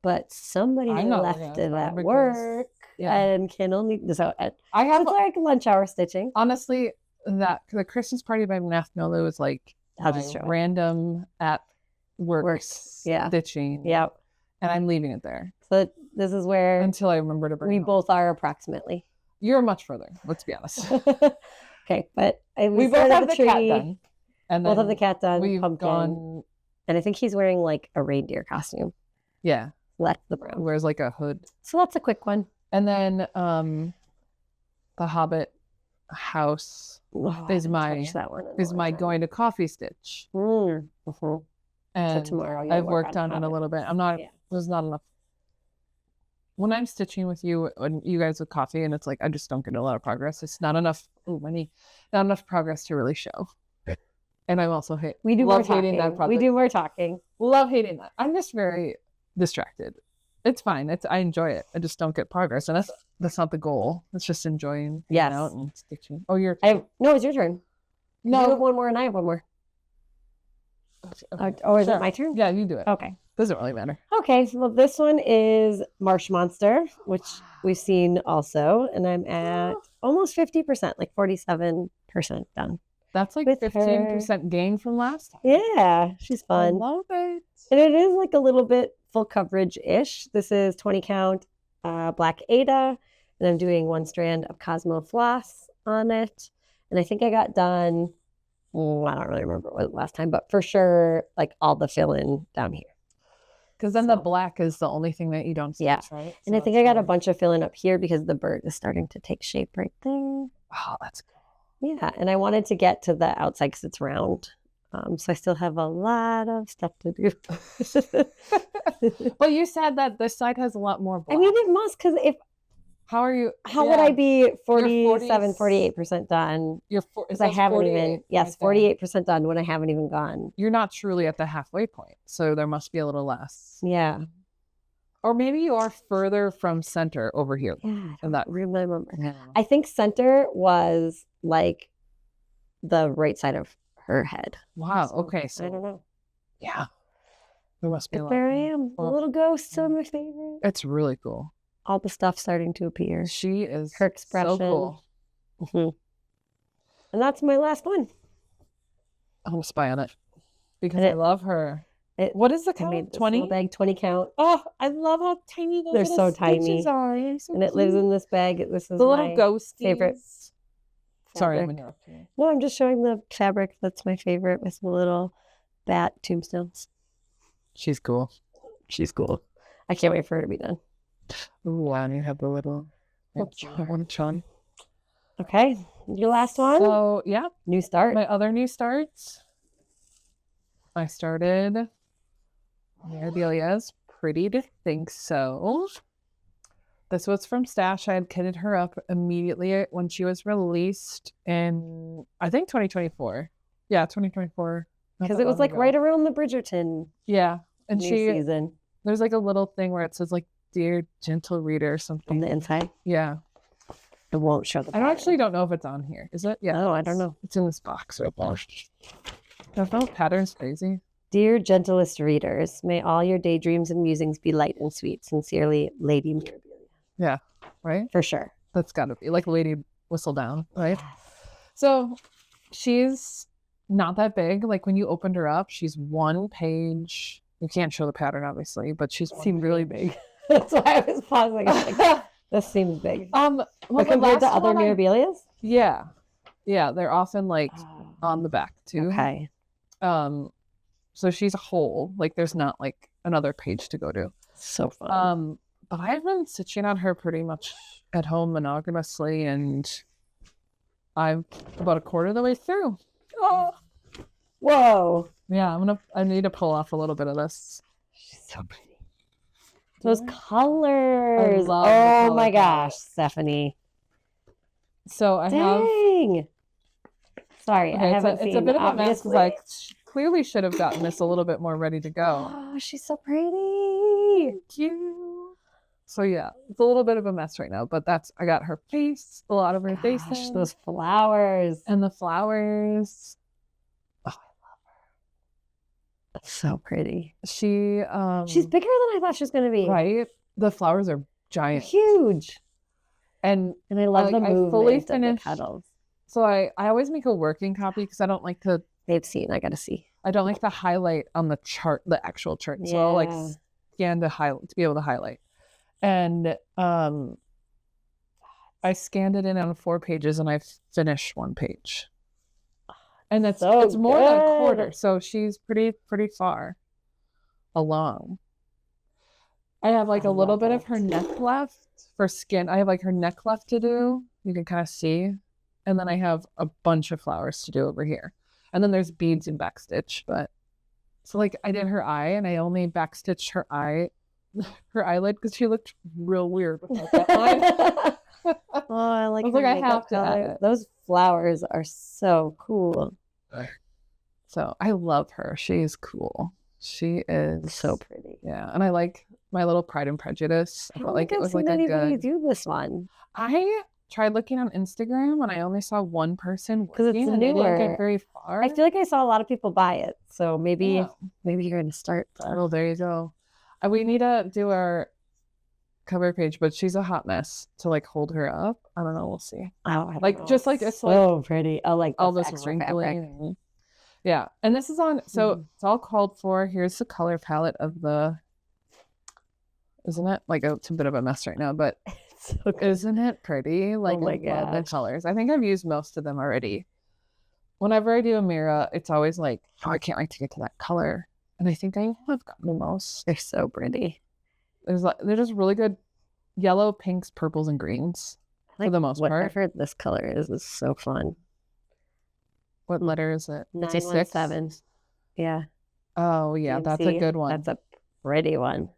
But somebody left it at work and can only... So I have it's like lunch hour stitching. Honestly, the Christmas party by Nath Nolu is like random at work stitching. Yeah. And I'm leaving it there. So this is where... Until I remember to bring it home. both are approximately. You're much further, let's be honest. Okay, but we both have the cat done. And both have the cat done. We've pumpkin. And I think he's wearing like a reindeer costume. Yeah. That's the brown. Wears like a hood. So that's a quick one. And then the Hobbit house is my going to coffee stitch. And so tomorrow I've worked on it a little bit. There's not enough. When I'm stitching with you and you guys with coffee, and it's like I just don't get a lot of progress. It's not enough. Not enough progress to really show. And I'm also hating that project. We do more talking. Love hating that. I'm just very distracted. It's fine. I enjoy it. I just don't get progress, and that's not the goal. It's just enjoying out and stitching. Oh, it's your turn. No, you have one more, and I have one more. Okay. Is it my turn? Yeah, you do it. Okay. Doesn't really matter. Okay, so this one is Marsh Monster, which we've seen also, and I'm at almost 50%, like 47% done. That's like 15% gain from last time. Yeah, she's fun. I love it. And it is like a little bit full coverage-ish. This is 20 count Black Ada, and I'm doing one strand of Cosmo Floss on it. And I think I got done, I don't really remember what last time, but for sure, like all the fill-in down here. Because then the black is the only thing that you don't stitch, right? And I think I got a bunch of fill-in up here because the bird is starting to take shape right there. Oh, that's cool. Yeah, and I wanted to get to the outside because it's round. So I still have a lot of stuff to do. Well, you said that this side has a lot more black. I mean, it must, because how would I be 47, 48% done? Because I haven't even, 48% done when I haven't even gone. You're not truly at the halfway point, so there must be a little less. Yeah. Or maybe you are further from center over here. Yeah, I don't remember. Yeah. I think center was like the right side of her head. Wow. So, okay. So I don't know. Yeah. There must be a lot. There I am. The little ghosts are my favorite. It's really cool. All the stuff starting to appear. She is her expression. So cool. Mm-hmm. And that's my last one. I'm gonna spy on it because I love her. What is the count? 20 bag, 20 count. Oh, I love how tiny those They're so tiny. Are. So and it lives in this bag. This is the little ghost favorite. Sorry, I'm interrupting you. No, I'm just showing the fabric. That's my favorite with the little bat tombstones. She's cool. She's cool. I can't wait for her to be done. Ooh, and you have the little chun. Okay, your last one. So yeah, new start. My other new starts. I started Ardelia's Pretty to Think So. This was from Stash. I had kitted her up immediately when she was released in, I think, 2024. Yeah, 2024. Because it was like right around the Bridgerton. Yeah, and season. There's like a little thing where it says like "Dear Gentle Reader" or something on the inside. Yeah, it won't show the. I actually don't know if it's on here. Is it? Yeah. Oh, I don't know. It's in this box. There's no patterns, crazy. Dear gentlest readers, may all your daydreams and musings be light and sweet. Sincerely, Lady Mirabilia. Yeah, right? For sure. That's got to be like Lady Whistledown, right? So she's not that big. Like when you opened her up, she's one page. You can't show the pattern, obviously, but she's Seemed really big. That's why I was pausing. Like, this seems big. Well, but compared to other Mirabilias? Yeah. Yeah, they're often like on the back too. Okay. So she's a whole. Like there's not like another page to go to. So fun. But I've been stitching on her pretty much at home monogamously, and I'm about a quarter of the way through. Oh. Whoa. Yeah, I need to pull off a little bit of this. She's so pretty. Those colors. I love oh the color my gosh, palette. Stephanie. So I Dang. Sorry, okay, I haven't it's seen a bit of a mess because I obviously. clearly should have gotten this a little bit more ready to go. Oh, she's so pretty. Cute. So yeah, it's a little bit of a mess right now, but I got her face, a lot of her face, Those flowers. and the flowers. Oh, I love her. That's so pretty. She's bigger than I thought she was going to be. right. The flowers are giant, Huge. and I love the movement fully of the finished. petals. So I always make a working copy because I don't like to. They've seen. I got to see. I don't like to highlight on the chart, the actual chart. So I'll like scan to be able to highlight. And I scanned it in on 4 pages, and I finished 1 page. And it's more than a quarter, so she's pretty far along. I have like a little bit of her neck left for skin. I have like her neck left to do. You can kind of see. And then I have a bunch of flowers to do over here. And then there's beads and backstitch. But so like I did her eye, and I only backstitched her eyelid because she looked real weird without that line. Oh, I like. I was like, I have to add it. Those flowers are so cool. So I love her. She's cool. She is so pretty. Yeah, and I like my little Pride and Prejudice. I felt like it was like a good. Do this one. I tried looking on Instagram, and I only saw one person because it's newer. And they didn't get very far. I feel like I saw a lot of people buy it, so maybe you're gonna start. Oh, there you go. We need to do our cover page, but she's a hot mess to like hold her up. I don't know. We'll see. Oh, like just like it's so like pretty. Oh, like all this wrinkling. Yeah, and this is on. So it's all called for. Here's the color palette of the. Isn't it like it's a bit of a mess right now? But so isn't it pretty? Like the colors. I think I've used most of them already. Whenever I do a Mira, it's always like, oh, I can't wait to get to that color. And I think I have gotten the most. They're so pretty. They're just really good yellow, pinks, purples, and greens for the most part. Whatever this color is so fun. What letter is it? 917. Yeah. Oh, yeah. That's a good one. That's a pretty one.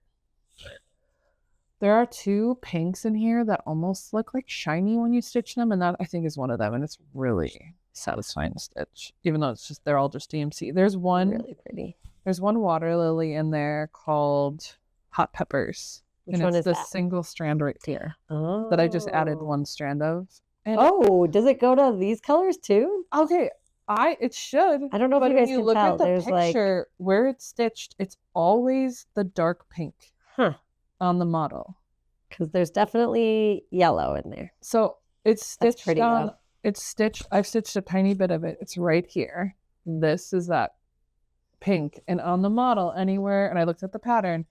There are 2 pinks in here that almost look like shiny when you stitch them. And that, I think, is one of them. And it's really satisfying to stitch, even though they're all just DMC. There's one. Really pretty. There's one water lily in there called Hot Peppers. Which one is the that? single strand right here that I just added 1 strand of. And does it go to these colors too? Okay. It should. I don't know if you guys can look tell. at the There's picture where it's stitched, it's always the dark pink on the model. Because there's definitely yellow in there. So it's stitched pretty on. It's stitched. I've stitched a tiny bit of it. It's right here. This is that pink, and on the model anywhere. And I looked at the pattern.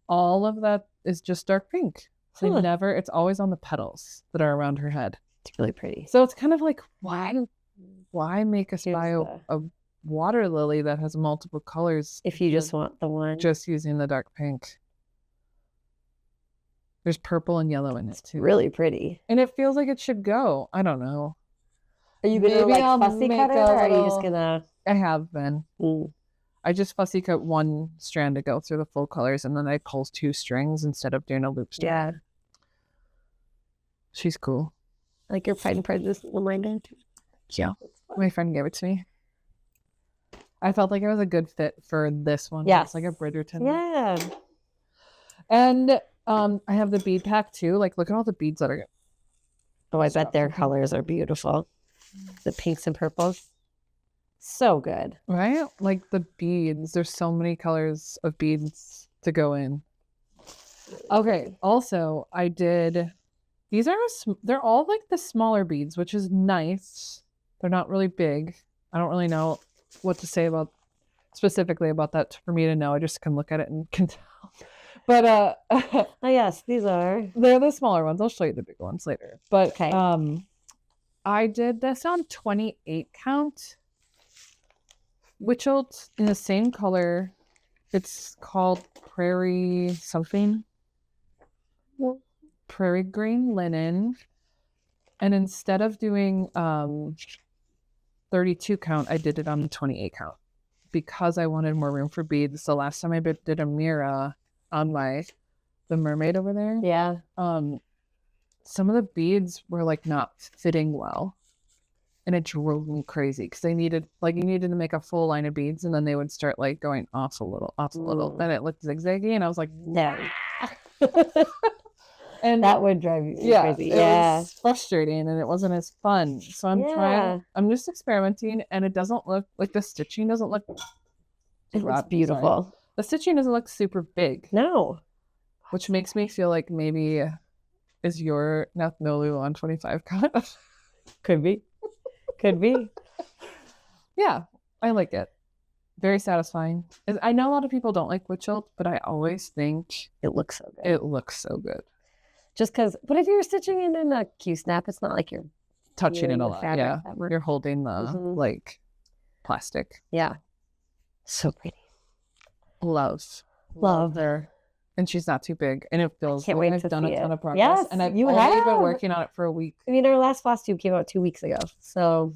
All of that is just dark pink. So it's always on the petals that are around her head. It's really pretty. So it's kind of like why make us buy a water lily that has multiple colors if you just want the one? Just using the dark pink. There's purple and yellow in it too. Really pretty. And it feels like it should go. I don't know. Are you gonna fussy cut it, or are you just gonna? I have been. I just fussy cut 1 strand to go through the full colors, and then I pull 2 strings instead of doing a loop string. Yeah. She's cool. Like your Pride and Prejudice reminder. Yeah. My friend gave it to me. I felt like it was a good fit for this one. Yeah. It's like a Bridgerton. Yeah. And I have the bead pack too. Like, look at all the beads that are. Oh, I bet their colors are beautiful. The pinks and purples. So good. Right? Like the beads. There's so many colors of beads to go in. Okay. Also, I did. They're all like the smaller beads, which is nice. They're not really big. I don't really know what to say about specifically about that for me to know. I just can look at it and can tell. But Oh yes, these are. they're the smaller ones. I'll show you the big ones later. But Okay. I did this on 28 count, witched in the same color. It's called Prairie something. Prairie green linen. And instead of doing 32 count, I did it on the 28 count because I wanted more room for beads. The last time I did a Mira on the mermaid over there. Yeah. Some of the beads were like not fitting well. And it drove me crazy because you needed to make a full line of beads and then they would start like going off a little. Then it looked zigzaggy and I was like, no. And that would drive you crazy. It was frustrating and it wasn't as fun. So I'm just experimenting and it doesn't look like the stitching doesn't look. It looks beautiful. Sorry. The stitching doesn't look super big. No. Which makes me feel like maybe is your Nathnolu on 25 count? Could be. Could be. Yeah, I like it. Very satisfying. I know a lot of people don't like witched, but I always think it looks so good. It looks so good. Just because, but if you're stitching it in a Q-snap, it's not like you're touching it a lot. Yeah, you're holding the like plastic. Yeah, so pretty. Love her, and she's not too big, and it feels like I've done a ton of progress. Yes, and I've only been working on it for a week. I mean, our last Flosstube came out 2 weeks ago, so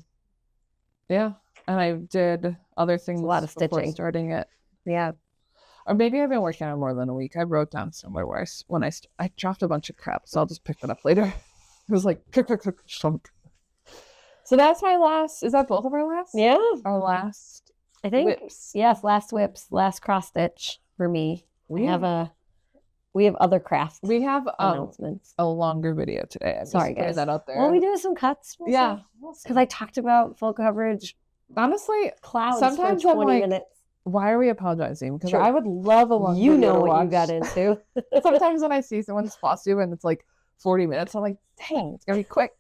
yeah, and I did other things. A lot of stitching starting it. Yeah. Or maybe I've been working on it more than a week. I wrote down somewhere where I dropped a bunch of crap, so I'll just pick that up later. It was like chunk. So that's my last. Is that both of our last? Yeah, our last. I think. Whips. Yes, last whips, last cross stitch for me. We have other crafts. We have announcements. A longer video today. Sorry, guys. That out there. Well, we do some cuts. We'll because I talked about full coverage. Honestly, clouds sometimes for 20 minutes. Why are we apologizing? Because I would love a long video to what watch. You got into. Sometimes when I see someone's Flosstube and it's like 40 minutes, I'm like, dang, it's gonna be quick.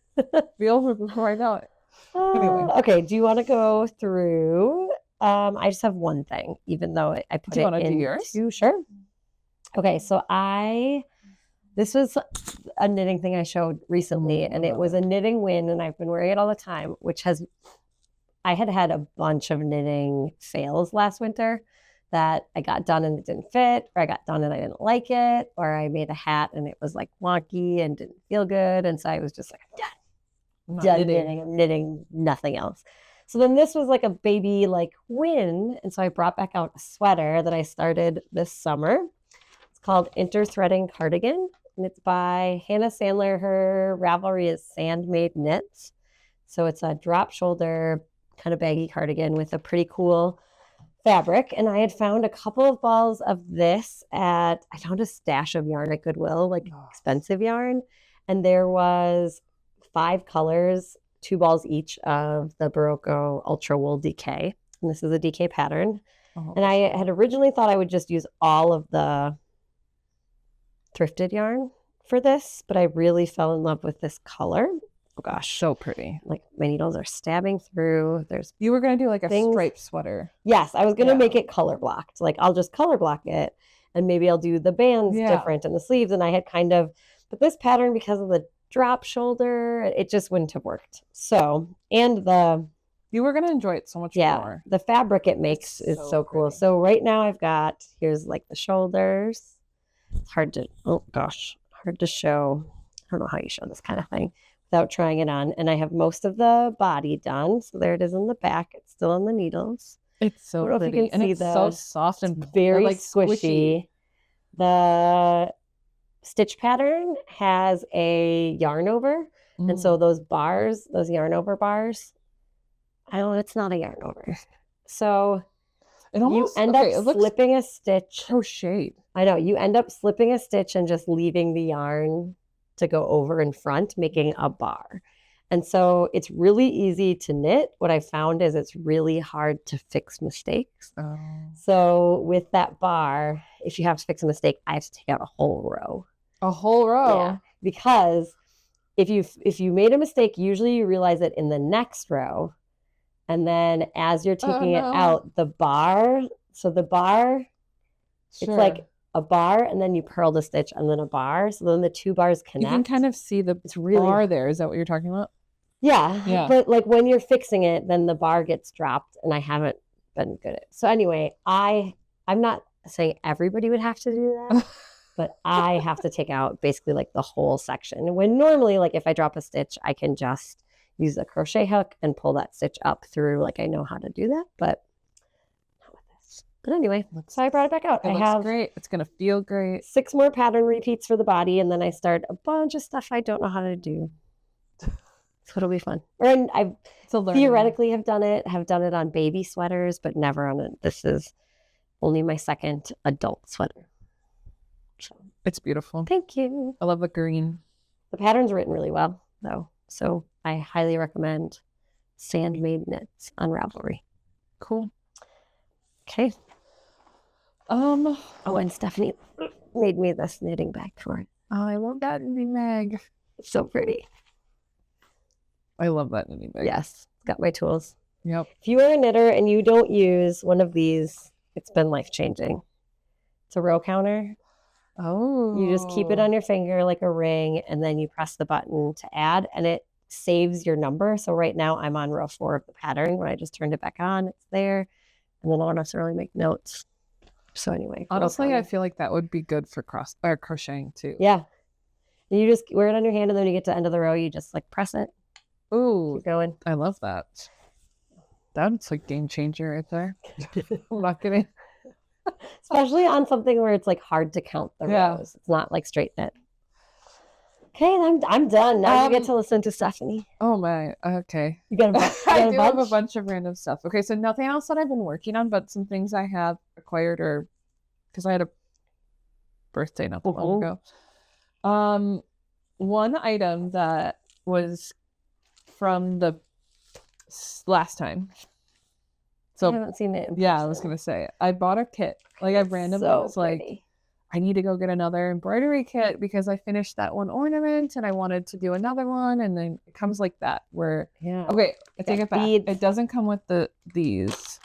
Be over before I know it. Anyway. Okay, do you want to go through? I just have one thing, even though I put do you it want to in. Do yours? Sure. Okay, so this was a knitting thing I showed recently, and it was a knitting win, and I've been wearing it all the time, I had a bunch of knitting fails last winter that I got done and it didn't fit, or I got done and I didn't like it, or I made a hat and it was like wonky and didn't feel good. And so I was just like, I'm done knitting. I'm knitting nothing else. So then this was like a baby like win. And so I brought back out a sweater that I started this summer. It's called Interthreading Cardigan. And it's by Hannah Sandler. Her Ravelry is Sandmade Knits. So it's a drop shoulder kind of baggy cardigan with a pretty cool fabric. And I had found a couple of balls of this I found a stash of yarn at Goodwill, like expensive yarn. And there was 5 colors, 2 balls each of the Barocco Ultra Wool DK. And this is a DK pattern. And I had originally thought I would just use all of the thrifted yarn for this, but I really fell in love with this color. Oh gosh, so pretty. Like my needles are stabbing through. You were going to do like a striped sweater. Yes, I was going to make it color blocked. Like I'll just color block it and maybe I'll do the bands different and the sleeves. And I had but this pattern, because of the drop shoulder, it just wouldn't have worked. So, and you were going to enjoy it so much more. The fabric it makes is so cool. Pretty. So right now here's like the shoulders. It's hard to show. I don't know how you show this kind of thing without trying it on. And I have most of the body done. So there it is in the back. It's still on the needles. It's so pretty. If you can see it's so soft and very squishy. The stitch pattern has a yarn over. And so those yarn over bars, it's not a yarn over. So you end up slipping a stitch. Crocheted. I know. You end up slipping a stitch and just leaving the yarn to go over in front, making a bar. And so it's really easy to knit. What I found is it's really hard to fix mistakes. So with that bar, if you have to fix a mistake, I have to take out a whole row. A whole row? Yeah, because if you made a mistake, usually you realize it in the next row. And then as you're taking it no. out, the bar, so the bar, it's Sure. like a bar and then you purl the stitch and then a bar. So then the two bars You connect. can kind of see the It's really bar there. Is that what you're talking about? Yeah. Yeah. But like when you're fixing it, then the bar gets dropped and I haven't been good at it. So anyway, I'm not saying everybody would have to do that, but I have to take out basically like the whole section. When normally, like if I drop a stitch, I can just use a crochet hook and pull that stitch up through. Like I know how to do that, but not with this. But anyway, so I brought it back out. It I looks have great. It's gonna feel great. 6 more pattern repeats for the body, and then I start a bunch of stuff I don't know how to do. So it'll be fun. And I theoretically have done it on baby sweaters, but never on it. This is only my second adult sweater. So it's beautiful. Thank you. I love the green. The pattern's written really well, though. So I highly recommend Sandmade Knits on Ravelry. Cool. Okay. Oh, and Stephanie made me this knitting bag for it. Oh, I love that knitting bag. It's so pretty. I love that knitting bag. Yes. It's got my tools. Yep. If you are a knitter and you don't use one of these, it's been life-changing. It's a row counter. Oh. You just keep it on your finger like a ring, and then you press the button to add, and it saves your number. So right now I'm on row 4 of the pattern. When I just turned it back on, it's there. And then I don't necessarily make notes. So anyway. Honestly, I feel like that would be good for crocheting too. Yeah. And you just wear it on your hand, and then when you get to the end of the row, you just like press it. Ooh. Keep going. I love that. That's like game changer right there. I'm not kidding. Especially on something where it's like hard to count the rows. It's not like straight knit. Okay, I'm done. Now you get to listen to Stephanie. Oh my, okay. You got a I do have a bunch of random stuff. Okay, so nothing else that I've been working on, but some things I have acquired or because I had a birthday not that long ago. One item that was from the last time. So I haven't seen it. Yeah, I was gonna say I bought a kit. Like I randomly was like, I need to go get another embroidery kit because I finished that one ornament and I wanted to do another one, and then it comes like that. Where okay, I take it back. It doesn't come with these.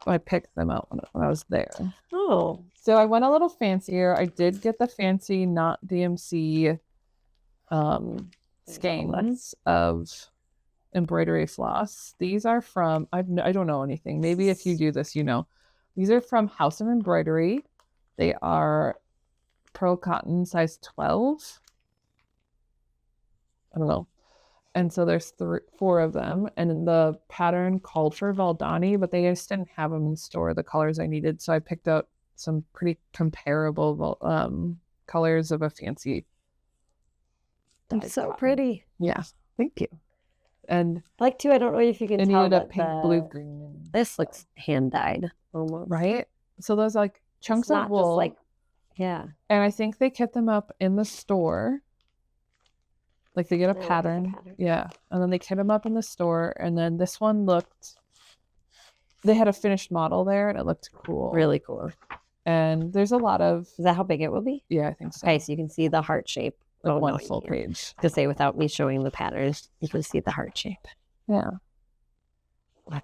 I picked them out when I was there. Oh, so I went a little fancier. I did get the fancy, not DMC, skeins of embroidery floss. These are from I don't know anything. Maybe if you do this, you know. These are from House of Embroidery. They are pearl cotton size 12. I don't know. And so there's 4 of them, and the pattern called for Valdani, but they just didn't have them in store, the colors I needed. So I picked out some pretty comparable colors of a fancy. That's so pretty. Yeah, thank you. And I like too. I don't know if you can tell. You need a pink, blue, green. This looks hand dyed almost, right? So those like chunks of wool, just like, yeah. And I think they kit them up in the store. Like they get a pattern. Yeah. And then they kit them up in the store. And then this one they had a finished model there and it looked cool. Really cool. And there's a lot of. Is that how big it will be? Yeah, I think so. Okay, so you can see the heart shape. Like one full page. To say without me showing the patterns, you can see the heart shape. Yeah.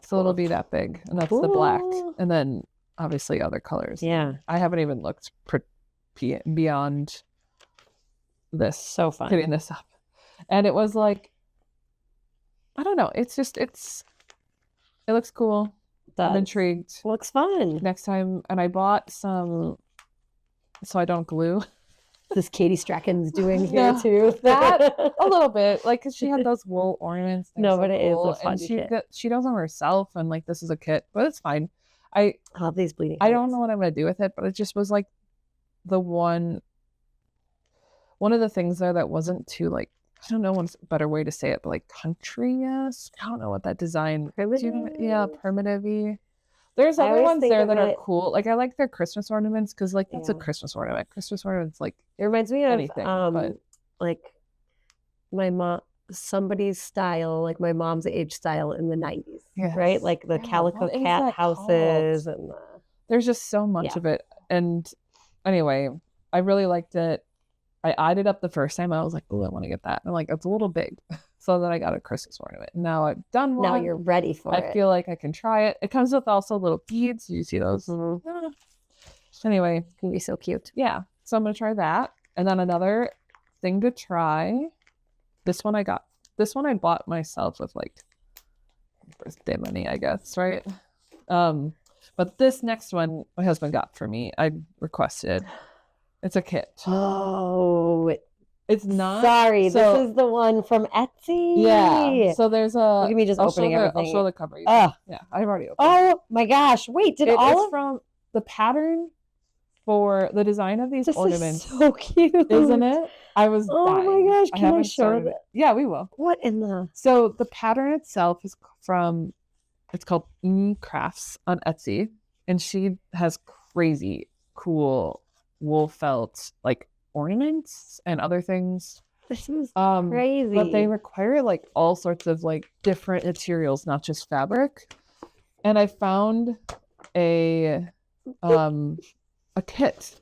So it'll be that big. And that's the black. And then obviously other colors. Yeah. I haven't even looked beyond this. So fun. Putting this up. And it was like, I don't know. It looks cool. I'm intrigued. Looks fun. Next time. And I bought some, so I don't glue. This Katie Strachan's doing here too. That a little bit. Like, cause she had those wool ornaments. No, but it is a fun kit. She does them herself. And like, this is a kit, but it's fine. I love these bleeding. I don't know what I'm going to do with it, but it just was like the one of the things there that wasn't too like, I don't know what's a better way to say it, but like country-esque. I don't know what that design. Primitive-y. There's other ones there that are cool. Like I like their Christmas ornaments because like that's a Christmas ornament. Christmas ornaments like it reminds me of anything, but like my mom, somebody's style, like my mom's age style in the 90s, right? Like the calico cat houses and there's just so much of it. And anyway, I really liked it. I eyed it up the first time. I was like, oh, I want to get that. And I'm like, it's a little big. So then I got a Christmas ornament. Now I've done one. Now you're ready for it. I feel like I can try it. It comes with also little beads. Do you see those? Mhm. Anyway, It's gonna be so cute. yeah. So I'm gonna try that. And then another thing to try. This one I bought myself with like birthday money, I guess, right? But this next one my husband got for me. I requested. It's a kit. Oh, It's not. sorry. So, this is the one from Etsy. yeah. So there's a. Look at me just opening everything. I'll show the cover. Oh, Yeah, I've already opened. oh my gosh! Wait, did It all is of from the pattern for the design of these this ornaments? is so cute, Isn't it? I was Oh dying. my gosh! Can I haven't show started it? it. Yeah, we will. What in the? So the pattern itself is from. It's called Crafts on Etsy, and she has crazy cool wool felt like ornaments and other things. This is But crazy. they require like all sorts of like different materials, not just fabric. And I found a kit,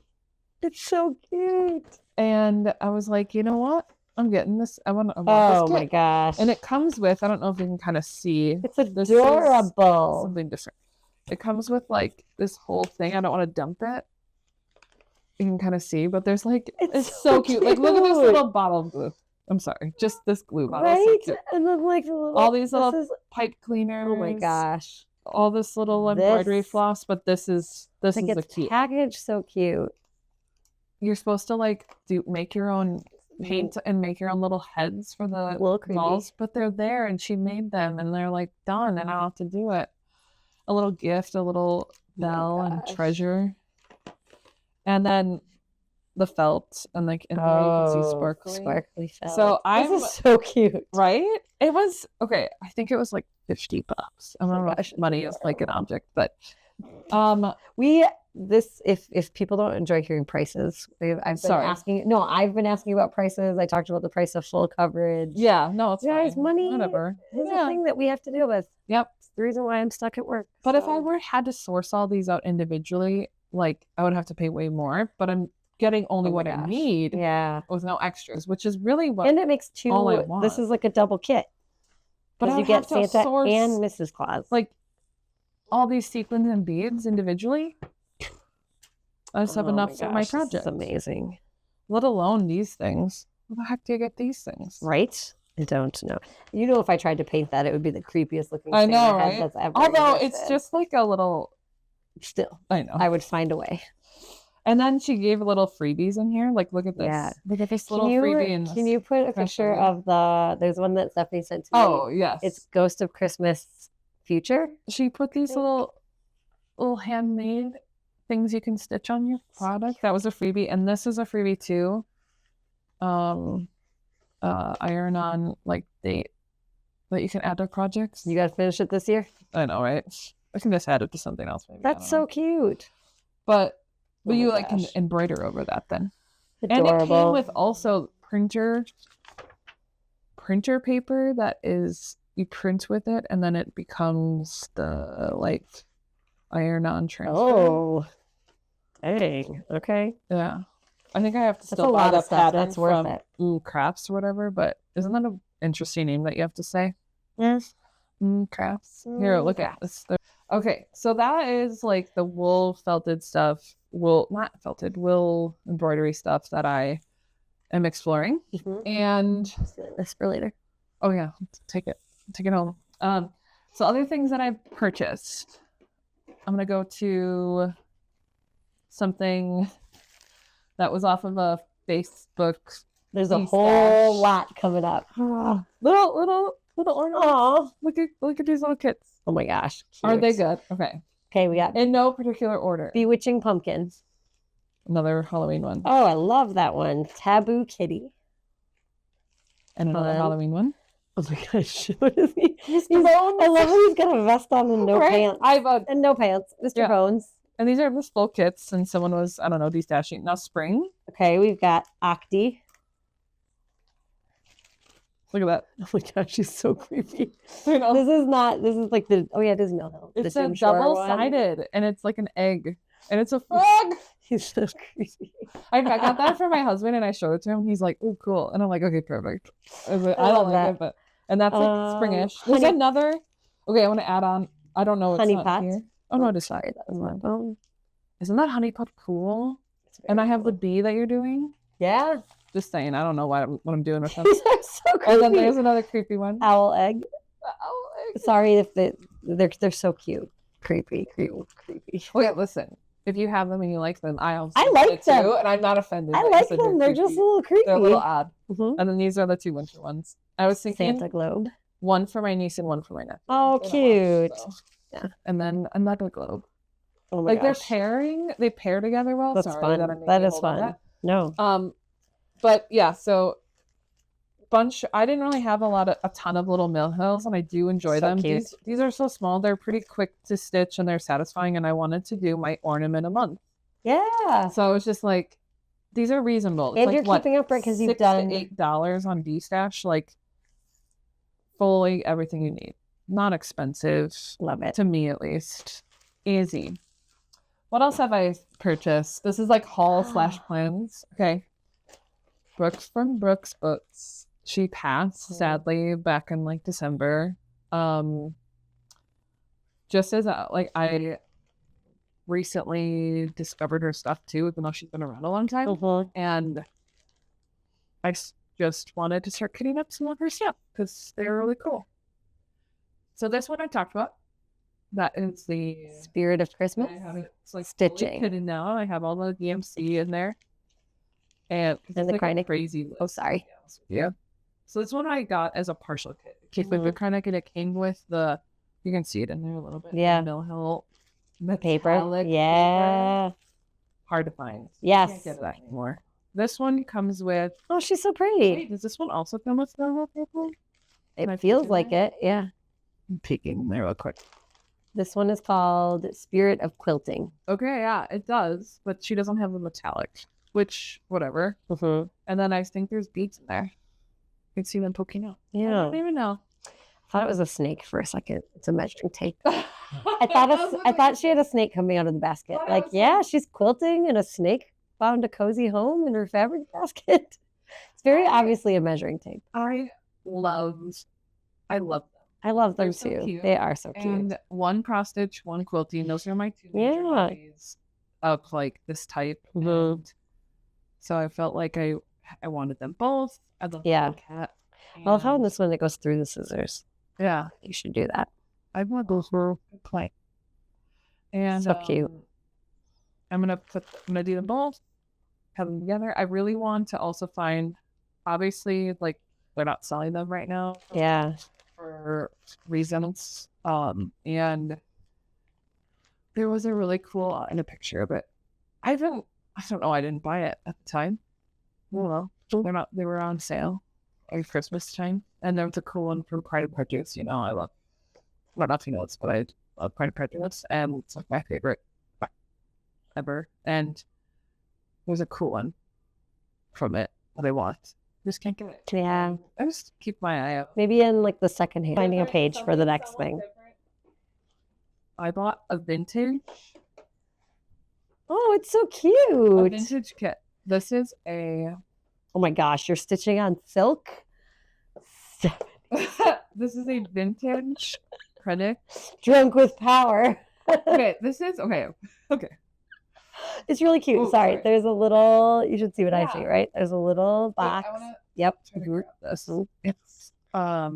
It's so cute. and I was like, you know what? I'm getting this. I want Oh this my kit. gosh! And it comes with, I don't know if you can kind of see. It's This is adorable. something different. It comes with like this whole thing. I don't want to dump it. You can kind of see, but there's like it's so cute. Like look at this little bottle of glue. I'm sorry, just this glue bottle. Right? So And then like the little, all these little this is, pipe cleaners. oh my gosh! All this little embroidery This- floss, but this is Like a it's cute. packaged so cute. You're supposed to like make your own paint and make your own little heads for the little creepy. walls, but they're there and she made them and they're like done and I don't have to do it. A little gift, a little bell and gosh. treasure. And then the felt and like in there you can see sparkly felt. So this is so cute. right? It was okay. I think it was like $50. I don't know gosh, if money is like an object, but if people don't enjoy hearing prices, I've been asking about prices. I talked about the price of full coverage. yeah, no, it's Guys, fine. money Whatever. is a thing that we have to deal with. Yep. It's the reason why I'm stuck at work. But if I had to source all these out individually, like I would have to pay way more. But I'm getting only what I need with no extras, which is really what. And it makes two. all I want. This is like a double kit. But you get Santa and Mrs. Claus. Like all these sequins and beads individually. I just have enough for my project. It's amazing. Let alone these things. Where the heck do you get these things? Right? I don't know. You know, if I tried to paint that, it would be the creepiest looking I Santa know, head right? that's ever Although existed. it's just like a little. Still, I know. I would find a way. And then she gave little freebies in here. Like, look at this. Yeah. Look at this little freebie in this. Can you put a picture of there's one that Stephanie sent to me. Oh, yes. It's Ghost of Christmas Future. She put these little handmade things you can stitch on your product. That was a freebie. And this is a freebie too. Iron on like date that you can add to projects. You got to finish it this year? I know, right? I can just add it to something else maybe. That's so cute. But Oh you my like can gosh. embroider over that then. Adorable. And it came with also printer paper that is you print with it and then it becomes the like iron-on transfer. Oh, dang. Okay. Yeah. I think I have to That's a still buy lot the of stuff. pattern That's worth from it. Crafts or whatever, but isn't that an interesting name that you have to say? Yes. Crafts. Here, look at this. Okay, so that is like the wool felted stuff. Not felted, wool embroidery stuff that I am exploring. Mhm. And This for later. oh yeah, take it home. So other things that I've purchased. I'm gonna go to something that was off of a Facebook. There's a Stash. whole lot coming up. Little ornaments. Oh, Look at these little kits. oh my gosh. Are they Cute. good? Okay. Okay, we got In no particular order. Bewitching Pumpkins. Another Halloween one. Oh, I love that one. Taboo Kitty. And another fun. Halloween one. Oh my gosh. What is he? Mr. Bones. I love how he's got a vest on and no Right? pants. And no pants. Mr. Yeah. Bones. And these are the full kits, and someone was, I don't know, destashing. Now spring. Okay, we've got Octi. Look at that. Oh my gosh, she's so creepy. I know. This is like it is Mill Hill. It's the a Jim Shore one. double-sided, and it's like an egg. And it's a frog. He's so creepy. I got that for my husband, and I showed it to him. He's like, oh, cool. And I'm like, okay, perfect. I was like, I love don't like that. it, but And that's like springish. There's honey- another. Okay, I want to add on. I don't know. It's Honey not pot. here. Oh no, it is. Sorry, that was my phone. Isn't that honey pot cool? And I have the bee that you're doing. Yeah. Just saying. I don't know what I'm doing with them. These are so creepy. And then there's another creepy one. Owl egg. Owl egg. Sorry if they're so cute. Creepy. Okay, listen. If you have them and you like them, I like them too, and I'm not offended. I like them. They're just a little creepy. They're a little odd. Mm-hmm. And then these are the 2 winter ones. I was thinking Santa globe. one for my niece and one for my nephew. Oh, cute. Yeah. And then another globe. Oh my gosh. They pair together well. That's fun. That is fun. No. But yeah, so I didn't really have a ton of little mill hills, and I do enjoy them. Cute. These are so small, they're pretty quick to stitch and they're satisfying, and I wanted to do my ornament a month. Yeah. So I was just like, these are reasonable. It's and you're keeping up, right? Because you've done $6 to $8 on D-Stash, like fully everything you need. Not expensive. Love it. To me, at least. Easy. What else have I purchased? This is like haul / plans. Okay. Brooks from Brooks Books. She passed, sadly, back in like December. Just as I recently discovered her stuff too, even though she's been around a long time. Mm-hmm. And I just wanted to start cutting up some of her stuff because they're really cool. So this one I talked about. That is the Spirit of Christmas. I have it, it's like stitching hidden now. I have all the DMC in there, and the like Kreinik. Crazy list. Oh, sorry. Yeah. So this one I got as a partial kit. With the Kreinik, and it came with the. You can see it in there a little bit. Yeah. Mill Hill Paper. metallic Yeah. paper. Hard to find. Yes. Can't get that anymore. This one comes with. Oh, she's so pretty. Wait, does this one also come with normal paper? It feels like it. Yeah. I'm peeking there real quick. This one is called Spirit of Quilting. Okay, yeah, it does, but she doesn't have the metallic, which, whatever. Mm-hmm. And then I think there's beads in there. You can see them poking out. Yeah. I don't even know. I thought it was a snake for a second. It's a measuring tape. I thought she had a snake coming out of the basket. Like, yeah, she's quilting and a snake found a cozy home in her fabric basket. It's very obviously a measuring tape. I love them. I love them They're so too. cute. They are so cute. And one cross stitch, one quilting. Those are my 2 Yeah. major hobbies of like this type. Mm-hmm. And so I felt like I wanted them both. I love the little cat. I love how in this one it goes through the scissors. Yeah, You should do that. I want those for play. And So cute. I'm gonna do them both, have them together. I really want to also find, obviously, like they're not selling them right now. Yeah. For reasons. And there was a really cool in a picture of it. I don't know, I didn't buy it at the time. Well, they were on sale at Christmas time. And there was a cool one from Pride and Prejudice. You know, I love, well, not to know it's, but I love Pride and Prejudice, and it's like my favorite ever. And there's a cool one from it that I want. Just can't get it. Yeah. I just keep my eye out. Maybe in like the second hand, finding a page for the next thing. I bought a vintage. Oh, it's so A cute. vintage kit. This is a. Oh my gosh, you're stitching on silk? This is a vintage credit. Drunk with power. Okay, this is okay. It's really cute. Oh, sorry. sorry. There's a little, you should see what I Yeah. see, right? There's a little Wait, box. I wanna Yep. try to grab this. It's a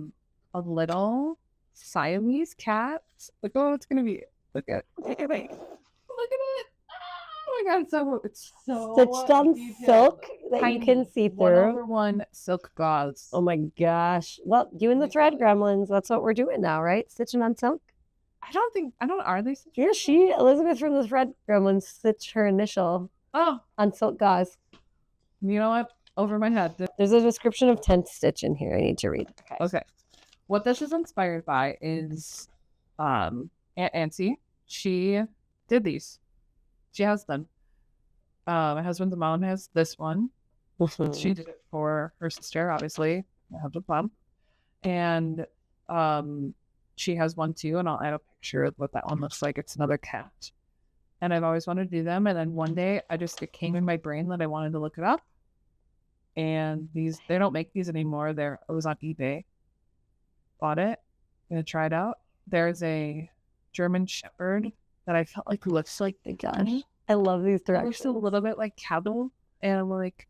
little Siamese cat. Look, oh, it's gonna be. Look at it. Oh my god, it's so Stitched on detailed. silk that you Tiny, can see 1/1 through. silk gauze. Oh my gosh. Well, you and the thread gremlins, that's what we're doing now, right? Stitching on silk. Are they? Yeah, Elizabeth from the thread gremlins, stitched her initial Oh, on silk gauze. you know what? Over my head. There's a description of tent stitch in here I need to read. Okay. What this is inspired by is Aunt Nancy. She did these. She has them. My husband's mom has this one. She did it for her sister, obviously. My husband's mom. And she has one too, and I'll add a picture of what that one looks like. It's another cat. And I've always wanted to do them. And then one day it came in my brain that I wanted to look it up. And they don't make these anymore. It was on eBay. bought it. I'm gonna try it out. There's a German Shepherd that I felt like looks like My gosh, I love these it looks directions. a little bit like cattle, and I'm like,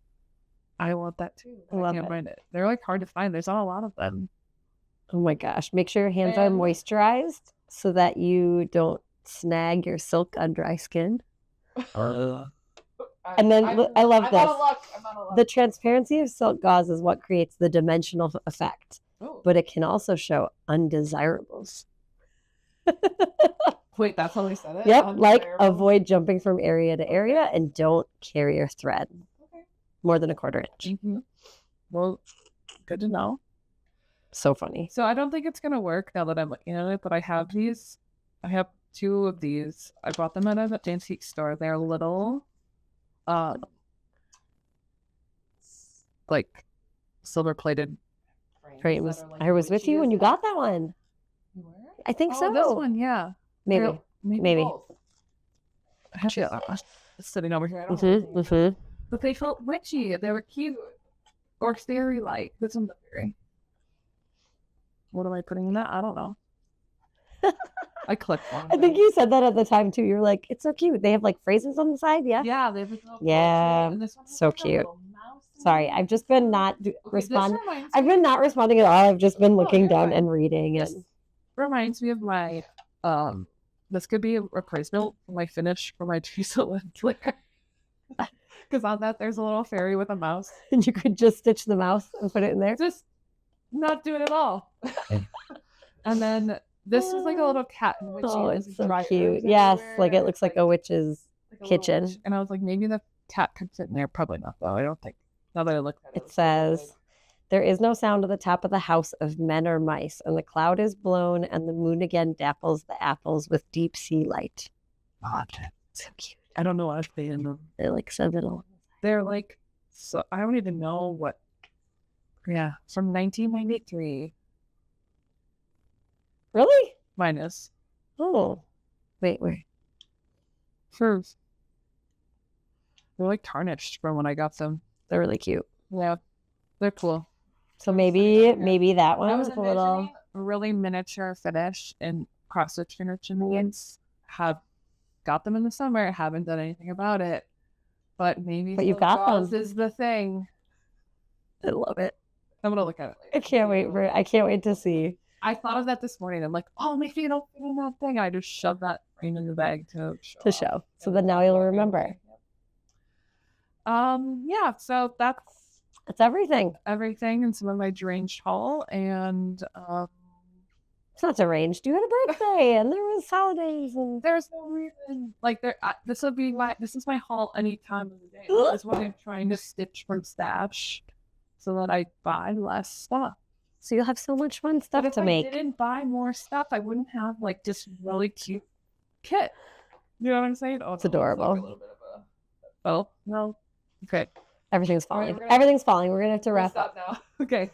I want that too. I love can't it. find it. They're like hard to find. There's not a lot of them. Oh my gosh, make sure your hands are And- moisturized so that you don't snag your silk on dry skin. And then I love I'm this. out of luck. I'm out of luck. The transparency of silk gauze is what creates the dimensional effect, Oh. but it can also show undesirables. Wait, that's how they said it? Yep, like Undesirable? avoid jumping from area to area and don't carry your thread Okay. more than a 1/4 inch. Mhm. Well, good to know. So funny. So I don't think it's gonna work now that I'm looking at it, but I have these. I have 2 of these. I bought them at an antique store. They're little, like silver-plated Frames. I was with you when you got that one. You were? I think Oh, so. this one, yeah. Maybe. They're- Maybe. both. I have it's sitting over here. I don't have Mm-hmm, anything. mm-hmm. But they felt witchy. They were cute. Or fairy-like. This one's fairy. What am I putting in that? I don't know. I clicked one. I think you said that at the time too. You were like, "It's so cute." They have like phrases on the side. Yeah. Yeah, they have a little Yeah, and this one has so like a cute. little mouse in Sorry, it. I've just been not Okay, responding. This reminds I've me, been not responding at all. I've just been looking you're down fine. and reading. This And reminds me of my this could be a replacement for my finish for my Teresa flicker. Because on that there's a little fairy with a mouse. and you could just stitch the mouse and put it in there. Just not do it at all. And then this is like a little cat and witchy. Oh, There's it's so dry cute. herbs Yes, everywhere, like it and looks it's like a witch's like a little kitchen. witch. And I was like, maybe the cat could fit in there. Probably not though. I don't think. Now that I look at it, It looks really says, "There is no sound at the top of the house of men or mice, and the cloud is blown, and the moon again dapples the apples with deep sea light." big. So cute. I don't know what I'm saying them. They're like seminal. They're like, so I don't even know what. Yeah, from 1993 Really? minus Oh, wait. for. They're like tarnished from when I got them. They're really cute. Yeah, they're cool. So maybe that I one was is a little. envisioning a really miniature finish and cross stitch needs. Have got them in the summer. Haven't done anything about it, but maybe. But you've silk got gauze them. is the thing. I love it. I'm gonna look at it later. I can't wait to see. I thought of that this morning. I'm like, oh, maybe it'll fit in that thing. I just shoved that frame in the bag to show. To off. show. So then now you'll remember. Yeah. So that's That's everything. everything in some of my deranged haul, and It's not deranged. You had a birthday and there was holidays and there's no reason like there. This is my haul any time of the day. This is what I'm trying to stitch from stash, so that I buy less stuff. so you'll have so much fun But stuff if to I make. didn't buy more stuff, I wouldn't have like this really cute kit. You know what I'm saying? Oh, It's no, adorable. like a little bit of a... Oh no. Okay. Everything's All right, falling. we're gonna- Everything's falling. We're gonna have to We'll wrap stop up. now. Okay.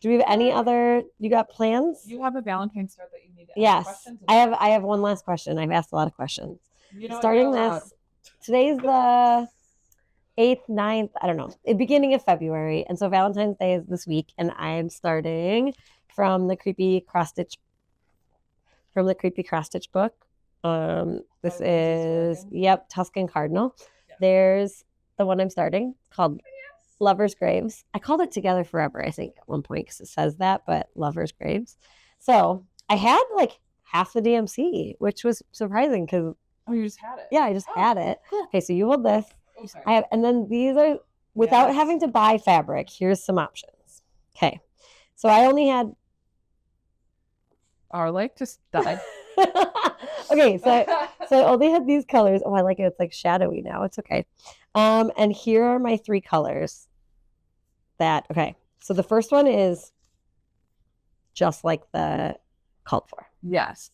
Do we have any other? You got plans? You have a Valentine's start that you need to ask Yes, questions I about. have one last question. I've asked a lot of questions. You know, Starting you're allowed. this, today's the 8th, 9th, I don't know, the beginning of February. And so Valentine's Day is this week, and I'm starting from the creepy cross stitch book. This is Tuscan Cardinal. Yeah. There's the one I'm starting called Lover's Graves. I called it Together Forever, I think, at one point because it says that, but Lover's Graves. So I had like half the DMC, which was surprising because Oh, you just had it. I just had it. Okay, so you hold this. Oh, sorry. I have, and then these are without Yes. having to buy fabric. Here's some options. Okay, so I only had. Our like just died. Okay, so I only had these colors. Oh, I like it. It's like shadowy now. It's okay. And here are my 3 colors. Okay. So the first one is just like the called for. Yes.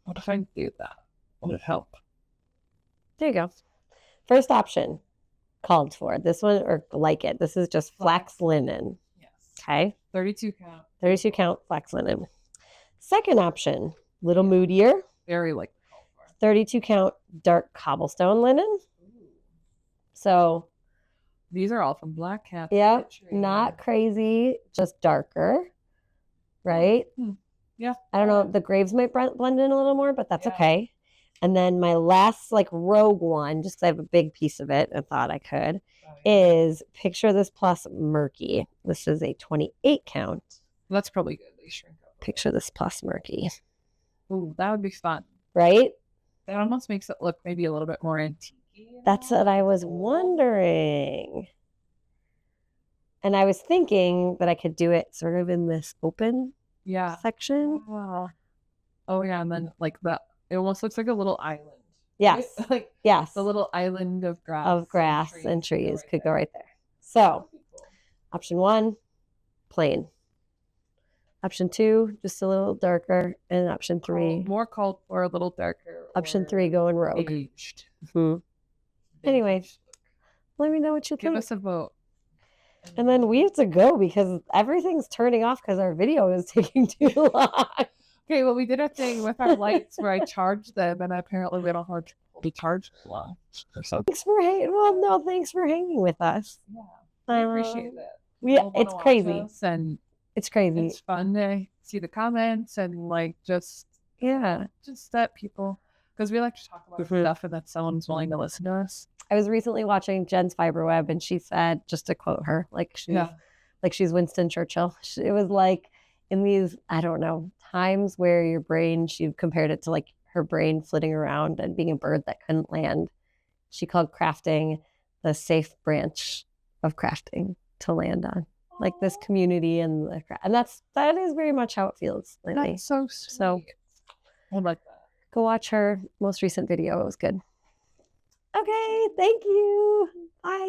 What if I do that? Would it help? There you go. First option called for. This one or like it. This is just flax linen. Yes. Okay. 32 count. 32 count flax linen. Second option, little moodier. Very like. 32 count dark cobblestone linen. So These are all from Black Cat. yeah, Stitchery. not crazy, just darker. right? Yeah. I don't know. The graves might blend in a little more, but that's Yeah. okay. And then my last like rogue one, just 'cause I have a big piece of it and thought I could, is Picture This Plus Murky. This is a 28 count. That's probably good. They shrink up. Picture This Plus Murky. Ooh, that would be fun. Right? That almost makes it look maybe a little bit more antique. That's what I was wondering. And I was thinking that I could do it sort of in this open section. Wow. Oh yeah, and then like that, it almost looks like a little island. Yes. Right? Like yes. the little island of grass. And trees could go right there. So option 1, plain. Option 2, just a little darker. And option 3. More called for a little darker. Option 3, going rogue. Aged. Anyway, let me know what you Give think. us a vote. And then we have to go because everything's turning off because our video is taking too long. Okay, well, we did a thing with our lights where I charged them, and apparently we don't have to charge long or something. Thanks for hanging. Well, no, thanks for hanging with us. Yeah, I appreciate that. It's crazy. And it's crazy. It's fun to see the comments and like just that people, because we like to talk about stuff and that someone's willing to listen to us. I was recently watching Jen's Fiberweb, and she said, just to quote her, like she's Winston Churchill. It was like in these, I don't know, times where your brain, she compared it to like her brain flitting around and being a bird that couldn't land. She called crafting the safe branch of crafting to land on, like this community and that is very much how it feels lately. That's so sweet. So I like that. Go watch her most recent video. It was good. Okay, thank you. Bye.